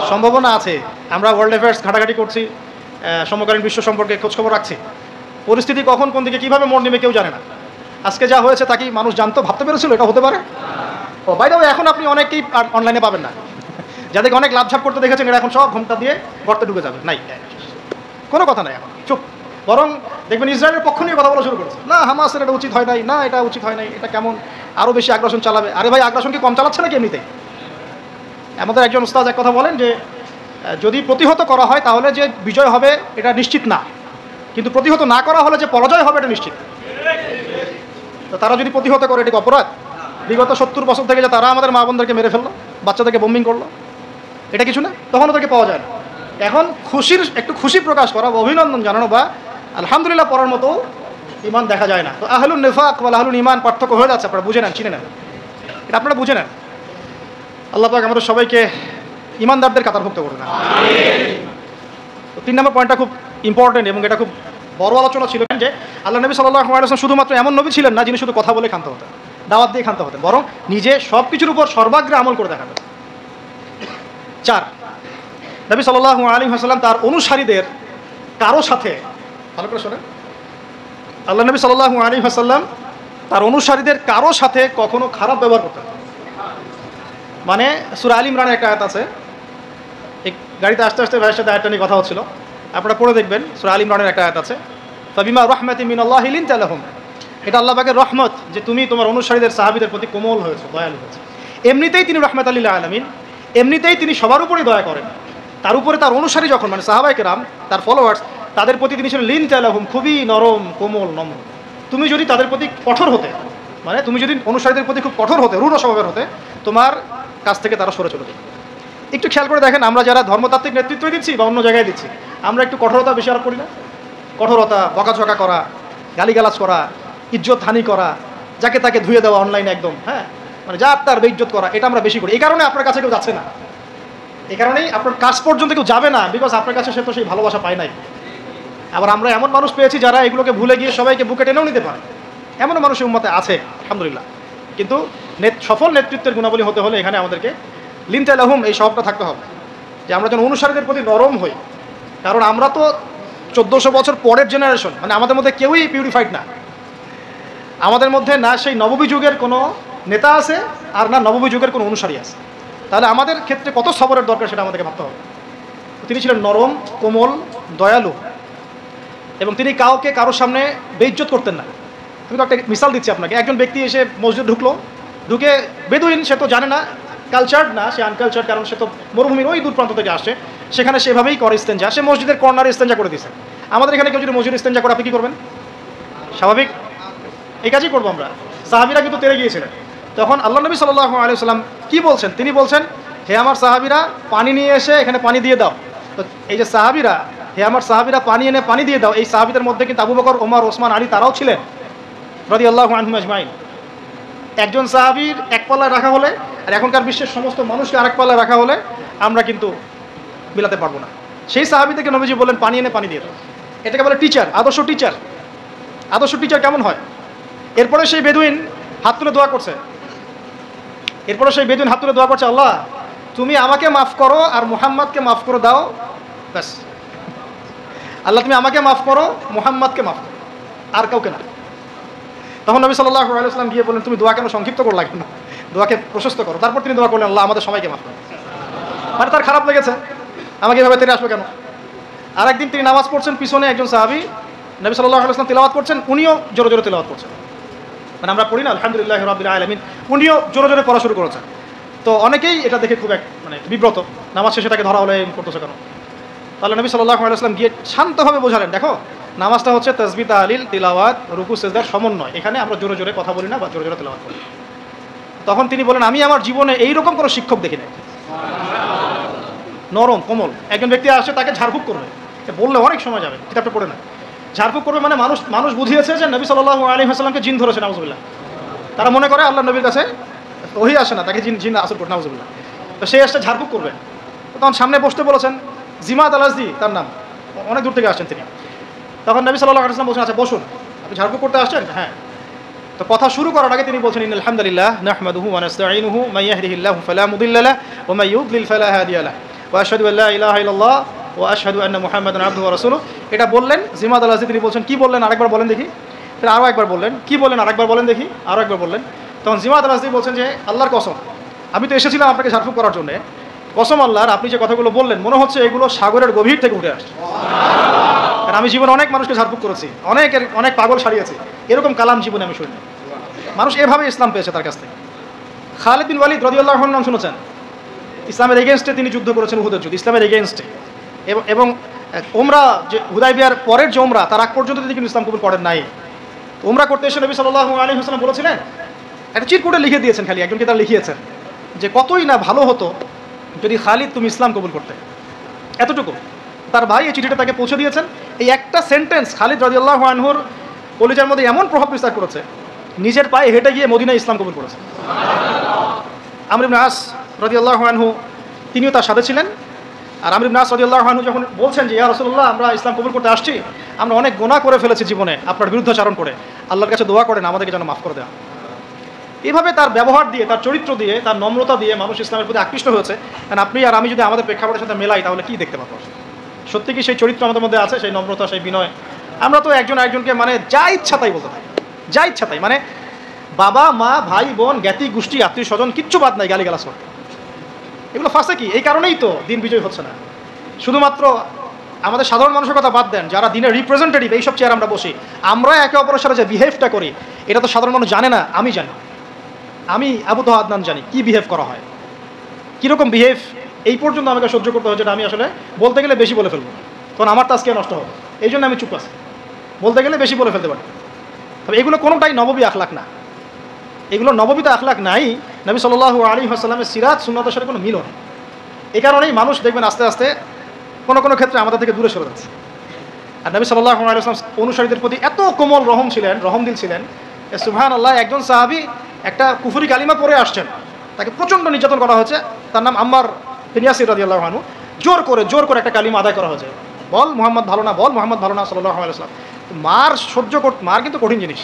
সম্ভাবনা আছে। আমরা ওয়ার্ল্ড অ্যাফেয়ার্স ঘাটাঘাটি করছি, সমকালীন বিশ্ব সম্পর্কে খোঁজখবর রাখছি। পরিস্থিতি কখন কোন দিকে কীভাবে মোড় নেবে কেউ জানে না। আজকে যা হয়েছে তা কি মানুষ জানতো, ভাবতে পেরেছিল এটা হতে পারে? ও বাই দ্য ওয়ে, এখন আপনি অনেকেই অনলাইনে পাবেন না, যাদেরকে অনেক লাভঝাপ করতে দেখেছেন, এরা এখন সব ঘোমটা দিয়ে গর্তে ঢুকে যাবে। নাই, কোনো কথা নাই, এখন চুপ। বরং দেখবেন ইসরায়েলের পক্ষ নিয়ে কথা বলা শুরু করেছে, না হামাসের এটা উচিত হয় নাই, না এটা উচিত হয় নাই, এটা কেমন আরও বেশি আগ্রাসন চালাবে। আরে ভাই, আগ্রাসন কি কম চালাচ্ছে নাকি এমনিতেই? আমাদের একজন উস্তাদ এক কথা বলেন যে যদি প্রতিহত করা হয় তাহলে যে বিজয় হবে এটা নিশ্চিত না, কিন্তু প্রতিহত না করা হলে যে পরাজয় হবে এটা নিশ্চিত। তো তারা যদি প্রতিহত করে, এটা অপরাধ? বিগত 70 বছর থেকে যে তারা আমাদের মা বোনদেরকে মেরে ফেললো, বাচ্চাদেরকে বোম্বিং করলো, এটা কিছু না? তখন ওদেরকে পাওয়া যায় না। এখন একটু খুশি প্রকাশ করা, অভিনন্দন জানানো বা আলহামদুলিল্লাহ পড়ার মতো ইমান দেখা যায় না। তো আহলুন নিফাক বা আহলুল ইমান পার্থক্য হয়ে যাচ্ছে, আপনারা বুঝে নেন, চিনে নেন, এটা আপনারা বুঝে নেন। আল্লাহ পাক আমাদের সবাইকে ইমানদারদের কাতারভুক্ত করুন। তো 3 নম্বর পয়েন্টটা খুব ইম্পর্টেন্ট এবং এটা খুব বড় আলোচনা ছিল যে আল্লাহ নবী সাল্লাল্লাহু আলাইহি ওয়াসাল্লাম শুধুমাত্র এমন নবী ছিলেন না যিনি শুধু কথা বলে ক্ষান্ত হতেন, দাওয়াত দিয়ে ক্ষান্ত হতেন, বরং নিজে সব কিছুর উপর সর্বাগ্রে আমল করে দেখাতেন। 4, নবী সাল্লাল্লাহু আলাইহি ওয়াসাল্লাম তার অনুসারীদের কারো সাথে, ভালো করে শোনেন, আল্লাহ নবী সাল্লাল্লাহু আলাইহি ওয়াসাল্লাম তার অনুসারীদের কারো সাথে কখনো খারাপ ব্যবহার করতেন। মানে সূরা আল ইমরানের একটা আয়াত আছে, এই গাড়িতে আস্তে আস্তে ভাইয়ের সাথে আয়াতটা নিয়ে কথা হচ্ছিল, আপনারা পড়ে দেখবেন। সূরা আল ইমরানের একটা আয়াত আছে, ফাবিমা রাহমাতিন মিনাল্লাহি লিনতা লাহুম, এটা আল্লাহ পাকের রহমত যে তুমি তোমার অনুসারীদের সাহাবীদের প্রতি কোমল হয়েছে, দয়ালু হয়েছে। এমনিতেই তিনি রাহমাতাল লিল আলামিন, এমনিতেই তিনি সবার উপরেই দয়া করেন। তার উপরে তার অনুসারী যখন, মানে সাহাবায়ে কেরাম, তার ফলোয়ার্স, তাদের প্রতি তিনি ছিলেন লিনতা লাহুম, খুবই নরম, কোমল, নম্র। তুমি যদি তাদের প্রতি কঠোর হতে, মানে তুমি যদি অনুসারীদের প্রতি খুব কঠোর হতে, রূঢ় স্বভাবের হতে, তোমার কাছ থেকে তারা সরে চলে যাবে। একটু খেয়াল করে দেখেন, আমরা যারা ধর্মতাত্ত্বিক নেতৃত্ব দিচ্ছি বা অন্য জায়গায় দিচ্ছি, আমরা একটু কঠোরতা বেশি আরোপ করি না? কঠোরতা, বকাঝকা করা, গালিগালাজ করা, ইজ্জত হানি করা, যাকে তাকে ধুয়ে দেওয়া অনলাইনে একদম, হ্যাঁ, মানে যার তার বেইজ্জত করা, এটা আমরা বেশি করি। এই কারণে আপনার কাছে কেউ যাচ্ছে না, এই কারণেই আপনার কাছ পর্যন্ত কেউ যাবে না, বিকজ আপনার কাছে সে তো সেই ভালোবাসা পায় নাই। আবার আমরা এমন মানুষ পেয়েছি যারা এগুলোকে ভুলে গিয়ে সবাইকে বুকে টেনেও নিতে পারে, এমন মানুষের উম্মতে আছে আলহামদুলিল্লাহ। কিন্তু সফল নেতৃত্বের গুণাবলী হতে হলে এখানে আমাদেরকে লিনতা লাহুম এই স্বভাবটা থাকতে হবে, যে আমরা যেন অনুসারীদের প্রতি নরম হই। কারণ আমরা তো 1400 বছর পরের জেনারেশন, মানে আমাদের মধ্যে কেউই পিউরিফাইড না। আমাদের মধ্যে না সেই নববী যুগের কোনো নেতা আছে আর না নববী যুগের কোনো অনুসারী আছে। তাহলে আমাদের ক্ষেত্রে কত সবরের দরকার সেটা আমাদেরকে ভাবতে হবে। তিনি ছিলেন নরম, কোমল, দয়ালু এবং তিনি কাউকে কারোর সামনে বেইজ্জত করতেন না। আমি তো একটা মিসাল দিচ্ছি আপনাকে। একজন ব্যক্তি এসে মসজিদ ঢুকে বেদুইন, সে তো জানে না, কালচার্ড না, সে আনকালচার্ড, কারণ সে তো মরুভূমির ওই দূর প্রান্ত থেকে আসছে, সেখানে সেভাবেই করে ইস্তেঞ্জা, সে মসজিদের কর্নারে ইস্তেঞ্জা করে দিয়েছে। আমাদের এখানে কেউ যদি মসজিদ ইস্তেঞ্জা করে আপনি কী করবেন? স্বাভাবিক এই কাজই করবো আমরা। সাহাবীরা কিন্তু তেরে গিয়েছিলেন। তখন আল্লাহ নবী সাল্লাল্লাহু আলাইহি ওয়াসাল্লাম কী বলছেন? তিনি বলছেন, হে আমার সাহাবীরা, পানি নিয়ে এসে এখানে পানি দিয়ে দাও। তো এই যে সাহাবীরা, হে আমার সাহাবীরা পানি এনে পানি দিয়ে দাও, এই সাহাবীদের মধ্যে কিন্তু আবু বকর, ওমর, ওসমান, আলী তারাও ছিলেন রাদিয়াল্লাহু আনহুম আজমাইন। একজন সাহাবীর এক পাল্লায় রাখা হলে আর এখনকার বিশ্বের সমস্ত মানুষকে আরেক পাল্লায় রাখা হলে আমরা কিন্তু মিলাতে পারবো না। সেই সাহাবী থেকে নবীজি বললেন পানি এনে পানি দিয়ে দাও। এটাকে বলে টিচার, আদর্শ টিচার। আদর্শ টিচার কেমন হয়? এরপরে সেই বেদুইন হাত তুলে দোয়া করছে, এরপরে সেই বেদুইন হাত তুলে দোয়া করছে, আল্লাহ তুমি আমাকে মাফ করো আর মুহাম্মাদকে মাফ করে দাও, ব্যাস। আল্লাহ তুমি আমাকে মাফ করো, মুহাম্মাদকে মাফ করো, আর কাউকে না। তখন নবী সাল্লাল্লাহু আলাইহি ওয়াসাল্লাম গিয়ে বললেন, তুমি দোয়া কেন সংক্ষিপ্ত করলা কেন, দোয়াকে প্রশস্ত করো। তারপর তিনি দোয়া করলেন, আল্লাহ আমাদের সবাইকে মাফ করো। মানে তার খারাপ লেগেছে, আমাকে এভাবে তেরে আসবে কেন। আর একদিন তিনি নামাজ পড়ছেন, পিছনে একজন সাহাবী নবী সাল্লাল্লাহু আলাইহি ওয়াসাল্লাম তিলাওয়াত করছেন, উনিও জোরে জোরে তিলাওয়াত করছেন। মানে আমরা পড়ি না আলহামদুলিল্লাহি রাব্বিল আলামিন, উনিও জোরে জোরে পড়া শুরু করেছেন। তো অনেকেই এটা দেখে খুব মানে বিব্রত, নামাজ শেষে তাকে ধরা হলে করতেছে কেন। তাহলে নবী সাল্লাল্লাহু আলাইহি ওয়াসাল্লাম গিয়ে শান্তভাবে বোঝালেন, দেখো নামাজটা হচ্ছে তাসবিহ তাহলিল তিলাওয়াত রুকু সিজদার সমন্বয়, এখানে আমরা জোরে জোরে কথা বলি না বা জোরে জোরে তিলাওয়াত করি। তখন তিনি বলেন, আমি আমার জীবনে এইরকম কোনো শিক্ষক দেখি নাই, নরম কোমল। একজন ব্যক্তি আসে, তাকে ঝাড়ফুঁক করবে, বললে অনেক সময় যাবে, কিতাবটা পড়ে না। ঝাড়ফুঁক করবে মানে মানুষ বুঝিয়েছে যে নবী সাল্লাল্লাহু আলাইহি ওয়াসাল্লামকে জিন ধরেছে, নাউজুবিল্লাহ। তারা মনে করে আল্লাহ নবীর কাছে ওহী আসে না, তাকে জিন আসর করে, নাউজুবিল্লাহ। তো সে আসছে ঝাড়ফুঁক করবে, তখন সামনে বসতে বলেছেন জিমাদ আল আজদি, তার নাম, অনেক দূর থেকে আসছেন তিনি। তখন নবী সাল্লাল্লাহু আলাইহি ওয়াসাল্লাম বলছেন, আচ্ছা বসুন, আপনি ঝাড়ফুঁক করতে আসছেন? হ্যাঁ। তো কথা শুরু করার আগে তিনি বলছেন, ইন্নাল হামদুলিল্লাহ নাহমাদুহু ওয়া নাস্তাঈনুহু মান ইয়াহদিহিল্লাহু ফালা মুদিল্লা লাহু ওয়া মান ইউদ্লিল ফালা হাদিয়া লাহু ওয়া আশহাদু আল্লা ইলাহা ইল্লাল্লাহ ওয়া আশহাদু আন্না মুহাম্মাদান আবদুহু ওয়া রাসূলুহু। এটা বললেন জিমাদ আল আজদি, তিনি বলছেন কি বললেন আরেকবার বলেন দেখি। তিনি আরও একবার বললেন, কি বললেন আরেকবার বলেন দেখি, আরও একবার বললেন। তখন জিমাদ আল আজদি বলছেন যে আল্লাহর কসম, আমি তো এসেছিলাম আপনাকে ঝাড়ফুঁক করার জন্য, কসম আল্লাহর, আপনি যে কথাগুলো বললেন মনে হচ্ছে এগুলো সাগরের গভীর থেকে উঠে আসছে। কারণ আমি জীবনে অনেক মানুষকে ঝাড়ফুঁক করেছি, অনেক পাগল সারিয়েছি, এরকম কালাম জীবনে আমি শুনি। মানুষ এভাবে ইসলাম পেয়েছে তার কাছ থেকে। খালিদ বিন ওয়ালিদ রাদিয়াল্লাহু আনহু নাম শুনেছেন? ইসলামের এগেনস্টে তিনি যুদ্ধ করেছেন, উহুদের যুদ্ধ, ইসলামের এগেনস্টে। এবং ওমরা যে হুদায়বিয়ার পরের যে ওমরা, তার আগ পর্যন্ত তিনি কিন্তু ইসলাম কবুল করেন নাই। ওমরা করতে এসে নবী সাল্লাল্লাহু আলাইহি ওয়াসাল্লাম বলেছিলেন, একটা চিরকুটে লিখে দিয়েছেন, খালি একজনকে তারা লিখিয়েছেন যে কতই না ভালো হতো যদি খালিদ তুমি ইসলাম কবুল করতে, এতটুকু। তার ভাই এই চিঠিটা তাকে পৌঁছে দিয়েছেন। এই একটা সেন্টেন্স খালিদ রাদিয়াল্লাহু আনহুর কলিজার মধ্যে এমন প্রভাব বিস্তার করেছে, নিজের পায়ে হেঁটে গিয়ে মদিনায় ইসলাম কবুল করেছে। আমর ইবনে আস রাদিয়াল্লাহু আনহু তিনিও তার সাথে ছিলেন। আর আমর ইবনে আস রাদিয়াল্লাহু আনহু যখন বলছেন যে ইয়া রাসূলুল্লাহ, আমরা ইসলাম কবুল করতে আসছি, আমরা অনেক গুনাহ করে ফেলেছি জীবনে আপনার বিরুদ্ধাচারণ করে, আল্লাহর কাছে দোয়া করেন আমাদেরকে যেন মাফ করে দেওয়া। এইভাবে তার ব্যবহার দিয়ে, তার চরিত্র দিয়ে, তার নম্রতা দিয়ে মানুষ ইসলামের প্রতি আকৃষ্ট হয়েছে। কারণ আপনি আর আমি যদি আমাদের প্রেক্ষাপটের সাথে মেলাই, তাহলে কি দেখতে পাবো? সত্যি কি সেই চরিত্র আমাদের মধ্যে আছে, সেই নম্রতা, সেই বিনয়? আমরা তো একজন আরেকজনকে মানে যা ইচ্ছা তাই বলতে থাকি, যা ইচ্ছা তাই, মানে বাবা মা ভাই বোন জ্ঞাতি গোষ্ঠী আত্মীয় স্বজন কিচ্ছু বাদ নাই গালিগালাজ করতে। এগুলো ফাঁসে কি? এই কারণেই তো দিন বিজয় হচ্ছে না। শুধুমাত্র আমাদের সাধারণ মানুষের কথা বাদ দেন, যারা দিনের রিপ্রেজেন্টেটিভ, এইসব চেয়ার আমরা বসি, আমরা একে অপরের সাথে যে বিহেভটা করি, এটা তো সাধারণ মানুষ জানে না। আমি জানি, আমি আবু তোহা আদনান জানি কি বিহেভ করা হয়, কীরকম বিহেভ এই পর্যন্ত আমাকে সহ্য করতে হয়, যেটা আমি আসলে বলতে গেলে বেশি বলে ফেলবো, তখন আমার টাস্কে নষ্ট হবে। এই জন্য আমি চুপ আছি, বলতে গেলে বেশি বলে ফেলতে পারি। তবে এগুলো কোনোটাই নববী আখলাক না, এগুলো নববীতে আখলাক নাই। নবী সাল্লাল্লাহু আলাইহি ওয়াসাল্লামের সিরাত সুন্নাতের সাথে কোনো মিল নেই। এই কারণেই মানুষ দেখবেন আস্তে আস্তে কোনো ক্ষেত্রে আমাদের থেকে দূরে সরে যাচ্ছে। আর নবী সাল্লাল্লাহু আলাইহি ওয়াসাল্লাম অনুসারীদের প্রতি এত কোমল রহমদিল ছিলেন, সুবহানাল্লাহ। একজন সাহাবী একটা কুফরি কালিমা পড়ে আসছেন, তাকে প্রচণ্ড নির্যাতন করা হয়েছে, তার নাম আম্মার বিন ইয়াসির রাদিয়াল্লাহু আনহু। জোর করে একটা কালিমা আদায় করা হয়েছে, বল মুহাম্মদ ভালো না, বল মুহাম্মদ ভালো না সাল্লাল্লাহু আলাইহি ওয়াসাল্লাম। মার কিন্তু কঠিন জিনিস।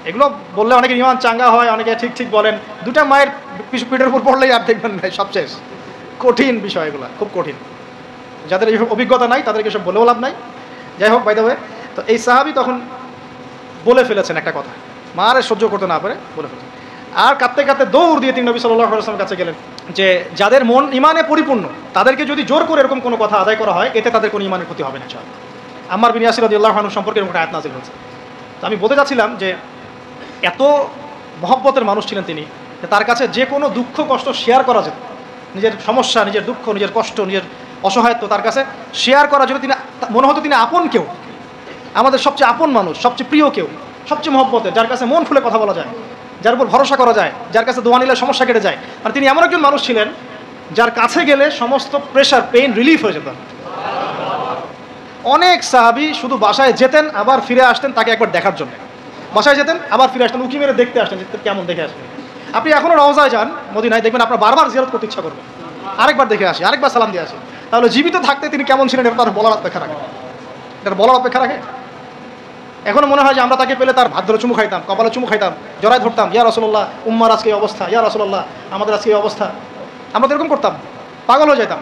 এগুলো বললে অনেকে ইমান চাঙ্গা হয়, অনেকে ঠিক বলেন, দুটা মায়ের পিঠের উপর পড়লেই আর দেখবেন ভাই সব শেষ। কঠিন বিষয়, এগুলো খুব কঠিন। যাদের এইসব অভিজ্ঞতা নাই তাদেরকে সব বলেও লাভ নাই। যাই হোক, বাই দ্য ওয়ে, তো এই সাহাবী তখন বলে ফেলেছেন একটা কথা, মারে সহ্য করতে না পারে বলে ফেলেছেন। আর কাঁদতে দৌড় দিয়ে তিনি নবী সাল্লাল্লাহু আলাইহি ওয়াসাল্লামের কাছে গেলেন যে যাদের মন ইমানে পরিপূর্ণ, তাদেরকে যদি জোর করে এরকম কোনো কথা আদায় করা হয়, এতে তাদের কোনো ইমানের ক্ষতি হবে না। আম্মার বিন ইয়াসির রাদিয়াল্লাহু আনহু সম্পর্কে এরকম একটা আয়াত নাযিল হয়েছে। তো আমি বলতে চাচ্ছিলাম যে এত মহব্বতের মানুষ ছিলেন তিনি, তার কাছে যে কোনো দুঃখ কষ্ট শেয়ার করা যেত, নিজের সমস্যা, নিজের দুঃখ, নিজের কষ্ট, নিজের অসহায়ত্ব তার কাছে শেয়ার করা যেত। তিনি মনে হতো তিনি আপন কেউ, আমাদের সবচেয়ে আপন মানুষ, সবচেয়ে প্রিয় কেউ, সবচেয়ে মহব্বতের, যার কাছে মন খুলে কথা বলা যায়, যার উপর ভরসা করা যায়, যার কাছে দোয়া নিলে সমস্যা কেটে যায়। আর তিনি এমন একজন মানুষ ছিলেন যার কাছে গেলে সমস্ত প্রেশার, পেইন রিলিফ হয়ে যেত। অনেক সাহাবী শুধু বাসায় যেতেন, আবার ফিরে আসতেন তাকে একবার দেখার জন্য। বাসায় যেতেন, আবার ফিরে আসতেন, উঁকি মেরে দেখতে আসতেন যে কেমন দেখে আসবেন। আপনি এখনও রওজায় যান মদিনায়, দেখবেন আপনার বারবার জিয়ারত করতে ইচ্ছা করবে, আরেকবার দেখে আসি, আরেকবার সালাম দিয়ে আসি। তাহলে জীবিত থাকতে তিনি কেমন ছিলেন এটা তার বলার অপেক্ষা রাখে, এটার বলার অপেক্ষা রাখে। এখনও মনে হয় যে আমরা তাকে পেলে তার হাত ধরে চুমু খাইতাম, কপালে চুমু খাইতাম, জড়ায় ধরতাম, ইয়া রাসূলুল্লাহ উম্মার আজকে এই অবস্থা, ইয়া রাসূলুল্লাহ আমাদের আজকে এই অবস্থা। আমরা তো এরকম করতাম, পাগল হয়ে যেতাম।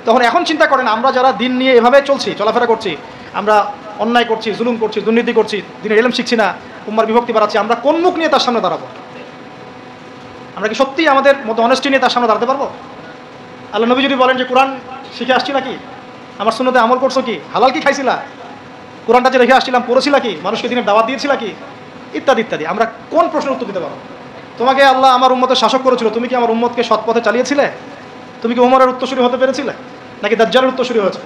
তখন এখন চিন্তা করেন, আমরা যারা দিন নিয়ে এভাবে চলছি, চলাফেরা করছি, আমরা অন্যায় করছি, জুলুম করছি, দুর্নীতি করছি, দিনের ইলম শিখছি না, উম্মার বিভক্তি বাড়াচ্ছি, আমরা কোন মুখ নিয়ে তার সামনে দাঁড়াবো? আমরা কি সত্যিই আমাদের মতো অনেস্টি নিয়ে তার সামনে দাঁড়াতে পারবো? আল্লাহ নবী যদি বলেন যে কোরআন শিখে আসছি নাকি, আমার সুন্নতে আমল করছো কি, হালাল কি খাইছিলা, কোরআনটা যে রেখে আসছিলাম পড়েছিলা কি, মানুষকে দিনের দাওয়াত দিয়েছিলা কি, ইত্যাদি ইত্যাদি, আমরা কোন প্রশ্নের উত্তর দিতে পারবো? তোমাকে আল্লাহ আমার উম্মতের শাসক করেছিল, তুমি কি আমার উম্মতকে সৎ পথে চালিয়েছিলে? তুমি কি ওমরের উত্তরসূরি হতে পেরেছিলে, নাকি দাজ্জালের উত্তরসূরি হয়েছে?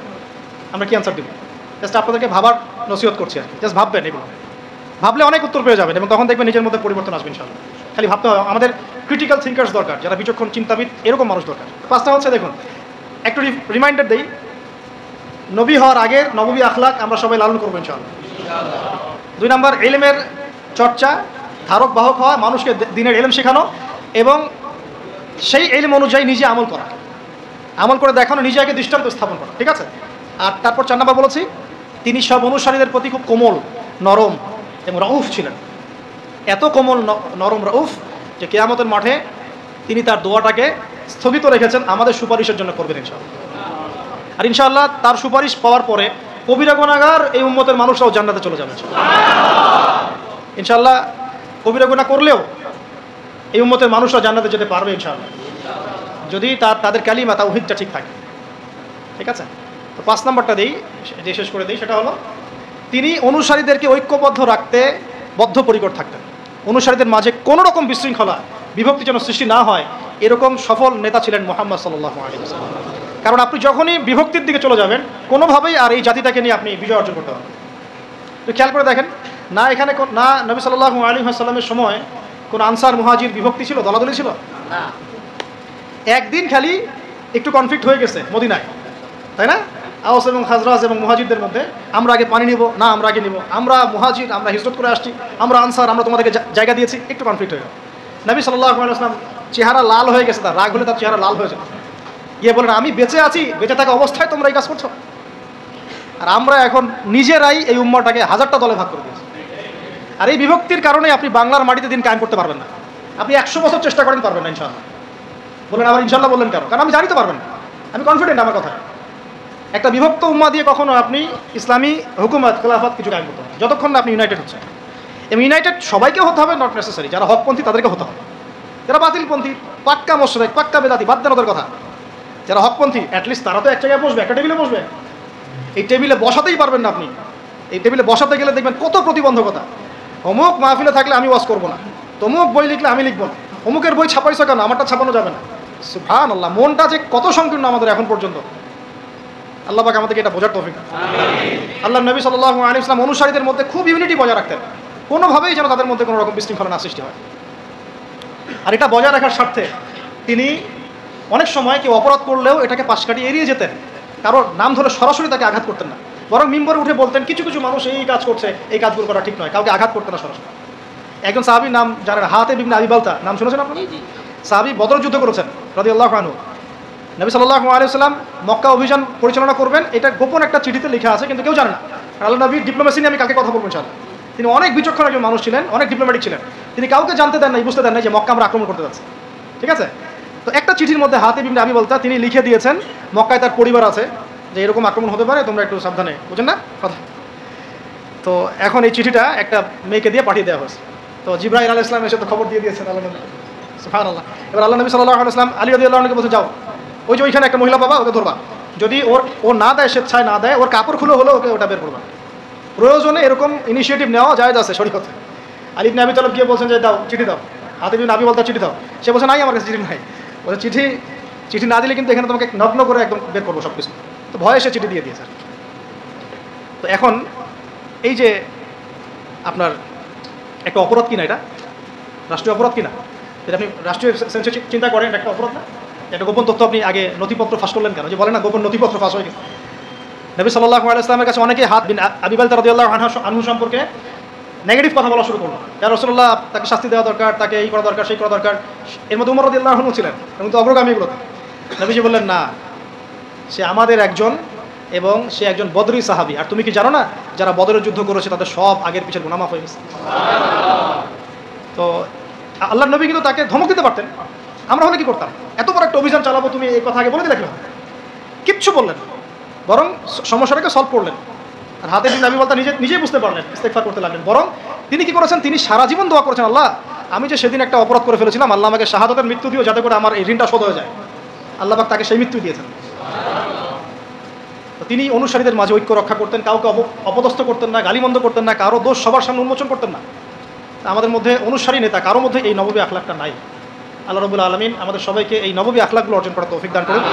আমরা কি অ্যান্সার দিব? জাস্ট আপনাদেরকে ভাবার নসিহত করছি আর কি। জাস্ট ভাববেন, এগুলো ভাবলে অনেক উত্তর পেয়ে যাবেন এবং তখন দেখবেন নিজের মধ্যে পরিবর্তন আসবে ইনশাআল্লাহ। খালি ভাবতে হবে, আমাদের ক্রিটিক্যাল থিঙ্কার্স দরকার, যারা বিচক্ষণ চিন্তাবিদ, এরকম মানুষ দরকার। পাঁচটা হচ্ছে, দেখুন একটু রিমাইন্ডার দেই, নবী হওয়ার আগের নববী আখলাক আমরা সবাই লালন করবো ইনশাআল্লাহ। 2 নম্বর, ইলমের চর্চা, ধারক বাহক হওয়া, মানুষকে দিনের ইলম শেখানো এবং সেই ইলম অনুযায়ী নিজে আমল করা, আমল করে দেখানো, নিজেকে দৃষ্টান্ত স্থাপন করা, ঠিক আছে? আর তারপর 4 নম্বর বলেছি, তিনি সব অনুসারীদের প্রতি খুব কোমল, নরম এবং রউফ ছিলেন। এত কোমল, নরম, রউফ যে কিয়ামতের মাঠে তিনি তার দোয়াটাকে স্থগিত রেখেছেন, আমাদের সুপারিশের জন্য করবেন ইনশাআল্লাহ। আর ইনশাআল্লাহ তার সুপারিশ পাওয়ার পরে কবিরা গুনাহগার এই উম্মতের মানুষরাও জান্নাতে চলে যাবে ইনশাআল্লাহ। কবিরা গুনাহ করলেও এই উম্মতের মানুষরা জান্নাতে যেতে পারবে ইনশাআল্লাহ, যদি তাদের কালিমা তাওহীদটা ঠিক থাকে, ঠিক আছে? তো 5 নম্বরটা দিই, যে শেষ করে দিই, সেটা হলো তিনি অনুসারীদেরকে ঐক্যবদ্ধ রাখতে বদ্ধপরিকর থাকতেন। অনুসারীদের মাঝে কোনো রকম বিশৃঙ্খলা, বিভক্তি যেন সৃষ্টি না হয়, এরকম সফল নেতা ছিলেন মুহাম্মদ সাল্লাল্লাহু আলাইহি ওয়াসাল্লাম। কারণ আপনি যখনই বিভক্তির দিকে চলে যাবেন, কোনোভাবেই আর এই জাতিটাকে নিয়ে আপনি বিজয় অর্জন করতে পারবেন। তো খেয়াল করে দেখেন, না এখানে না নবী সাল্লাল্লাহু আলাইহি ওয়াসাল্লামের সময় কোন আনসার মুহাজির বিভক্তি ছিল, দলাদলি ছিল না। একদিন খালি একটু কনফ্লিক্ট হয়ে গেছে মদিনায়, তাই না? আওস এবং খাজরাজ এবং মুহাজিরদের মধ্যে, আমরা আগে পানি নিব না, আমরা আগে নিব, আমরা মুহাজির, আমরা হিজরত করে আসছি, আমরা আনসার, আমরা তোমাদেরকে জায়গা দিয়েছি, একটু কনফ্লিক্ট হয়ে গেল। নবী সাল্লাল্লাহু আলাইহি ওয়াসাল্লাম চেহারা লাল হয়ে গেছে, তার রাগ হলে তার চেহারা লাল হয়ে যায়, গিয়ে বলেন, আমি বেঁচে আছি, বেঁচে থাকা অবস্থায় তোমরা এই কাজ করছো? আর আমরা এখন নিজেরাই এই উম্মাটাকে 1000টা দলে ভাগ করে দিয়েছি। আর এই বিভক্তির কারণে আপনি বাংলার মাটিতে দিন কায়েম করতে পারবেন না। আপনি 100 বছর চেষ্টা করেন, পারবেন না ইনশাআল্লাহ। বলেন আবার ইনশাআল্লাহ বললেন কেন? কারণ আমি জানি তো পারবেন না, আমি কনফিডেন্ট আমার কথা। একটা বিভক্ত উম্মা দিয়ে কখনো আপনি ইসলামী হুকুমত, খেলাফত কিছু কায়েম করতে হবে যতক্ষণ না আপনি ইউনাইটেড হচ্ছে। এবং ইউনাইটেড সবাইকে হতে হবে, নট নেসেসারি। যারা হকপন্থী তাদেরকে হতে হবে, যারা বাতিলপন্থী, পাক্কা মোশরিক, পাক্কা বেদাতি, বাদ দেন ওদের কথা। যারা হকপন্থী অ্যাটলিস্ট তারা তো এক জায়গায় বসবে, একটা টেবিলে বসবে। এই টেবিলে বসাতেই পারবেন না আপনি। এই টেবিলে বসাতে গেলে দেখবেন কত প্রতিবন্ধকতা। অমুক মাহফিলে থাকলে আমি ওয়াজ করবো না, তমুক বই লিখলে আমি লিখবো না, অমুকের বই ছাপাইছো কেন, আমারটা ছাপানো যাবে না। সুবহানাল্লাহ, মনটা যে কত সংকীর্ণ আমাদের এখন পর্যন্ত। আল্লাহ পাক আমাদেরকে এটা বোঝার তৌফিক। আল্লাহ নবী সাল্লাল্লাহু আলাইহি ওয়াসাল্লাম অনুসারীদের মধ্যে খুব ইউনিটি বজায় রাখতেন, কোনোভাবেই যেন তাদের মধ্যে কোনো রকম বিশৃঙ্খলা না সৃষ্টি হয়। আর এটা বজায় রাখার স্বার্থে তিনি অনেক সময় কেউ অপরাধ করলেও এটাকে পাশ কাটিয়ে এড়িয়ে যেতেন, কারোর নাম ধরে সরাসরি তাকে আঘাত করতেন না, বরং মিম্বরে উঠে বলতেন কিছু কিছু মানুষ এই কাজ করছে, এই কাজগুলো করা ঠিক নয়, কাউকে আঘাত করতেন না সরাসরি। একজন সাহাবীর নাম জানেন, হাতেব ইবনে আবি বালতা, নাম শুনেছেন আপনারা? সাহাবী বদর যুদ্ধ করেছেন রাদিয়াল্লাহু আনহু। নবী সাল্লাল্লাহু আলাইহি ওয়াসাল্লাম মক্কা অভিযান পরিচালনা করবেন, এটা গোপন একটা চিঠিতে লেখা আছে, কিন্তু কেউ জানে না। আল্লাহ নবীর ডিপ্লোমেসি নিয়ে আমি কালকে কথা বলবো ইনশাআল্লাহ। তিনি অনেক বিচক্ষণ একজন মানুষ ছিলেন, অনেক ডিপ্লোম্যাটিক ছিলেন। তিনি কাউকে জানতে দেন নাই, বুঝতে দেন নাই যে মক্কা আমরা আক্রমণ করতে যাচ্ছি, ঠিক আছে? তো একটা চিঠির মধ্যে হাতেব ইবনে আবি বালতা তিনি লিখে দিয়েছেন, মক্কায় তার পরিবার আছে, যে এরকম আক্রমণ হতে পারে, তোমরা একটু সাবধানে, বুঝেন না কথা। তো এখন এই চিঠিটা একটা মেয়েকে দিয়ে পাঠিয়ে দেওয়া হয়েছে। তো জিবরাইল আলাইহিস সালাম এসে তো খবর দিয়ে দিয়েছেন আল্লাহ নবী, সুবহানাল্লাহ। এবার আল্লাহ নবী সাল্লাল্লাহু আলাইহি ওয়াসাল্লাম আলী রাদিয়াল্লাহু আনহুকে বলতে, যাও ওই যে ওইখানে একটা মহিলা পাবা, ওকে ধরবা, যদি ও না দেয়, স্বেচ্ছায় না দেয়, ওর কাপড় খুলে হলেও ওকে ওটা বের করবা। প্রয়োজনে এরকম ইনিশিয়েটিভ নেওয়া জায়েজ আছে শরীয়তে। আলী ইবনে আবি তালেব গিয়ে বলছেন যে দাও, চিঠি দাও। হাতেব ইবনে আবি বালতা চিঠি দাও। সে বলছে নাই, আমার কাছে চিঠি নাই। বলছে চিঠি না দিলে কিন্তু এখানে তোমাকে নগ্ন করে একদম বের করবো সব কিছু। তো ভয়ে সে চিঠি দিয়ে দিয়েছে। তো এখন এই যে আপনার একটা অপরাধ কিনা, এটা রাষ্ট্রীয় অপরাধ কিনা, যদি আপনি রাষ্ট্রীয় সেন্সে চিন্তা করেন, একটা অপরাধ না? একটা গোপন তথ্য আপনি আগে নথিপত্র ফাঁস করলেন কেন? যে বলে না গোপন নথিপত্র ফাঁস হয়ে গেছে। নবী সাল্লাল্লাহু আলাইহি ওয়াসাল্লামের কাছে অনেকে হাত বিন আবি বালতা রাদিয়াল্লাহু আনহু সম্পর্কে নেগেটিভ কথা বলা শুরু করলো। ইয়া রাসূলুল্লাহ, তাকে শাস্তি দেওয়া দরকার, তাকে এই করা দরকার, সেই করা দরকার। এর মধ্যে উমর রাদিয়াল্লাহু আনহু ছিলেন, এবং তো অগ্রগামী এগুলোতে। নবীজি বললেন, না, সে আমাদের একজন এবং সে একজন বদরি সাহাবী। আর তুমি কি জানো না যারা বদরের যুদ্ধ করেছে তাদের সব আগের পিছের গুনাহ মাফ হয়ে গেছে? তো আল্লাহর নবী কিন্তু তাকে ধমক দিতে পারতেন। আমরা হলে কি করতাম? এত বড় একটা অভিযান চালাবো, তুমি এই কথা আগে বলে দিলে কেন? কিচ্ছু বললেন না, বরং সমস্যাটাকে সলভ করলেন। আর হাতে দিন আমি বলতে নিজেই বুঝতে পারলেন, ইস্তেগফার করতে লাগলেন। বরং তিনি কি করেছেন, তিনি সারা জীবন দোয়া করেছেন, আল্লাহ আমি যে সেদিন একটা অপরাধ করে ফেলেছিলাম, আল্লাহ আমাকে শাহাদাতের মৃত্যু দিও যাতে করে আমার এই ঋণটা শোধ হয়ে যায়। আল্লাহ পাক তাকে সেই মৃত্যু দিয়েছেন। তো তিনি অনুসারীদের মাঝে ঐক্য রক্ষা করতেন, কাউকে অপদস্থ করতেন না, গালিমন্দ করতেন না, কারো দোষ সবার সামনে উন্মোচন করতেন না। আমাদের মধ্যে অনুসারী নেতা কারো মধ্যে এই নববী আখলাকটা নাই। আল্লাহ রাব্বুল আলামিন আমাদের সবাইকে এই নববী আখলাকগুলো অর্জন করার তৌফিক দান করুন।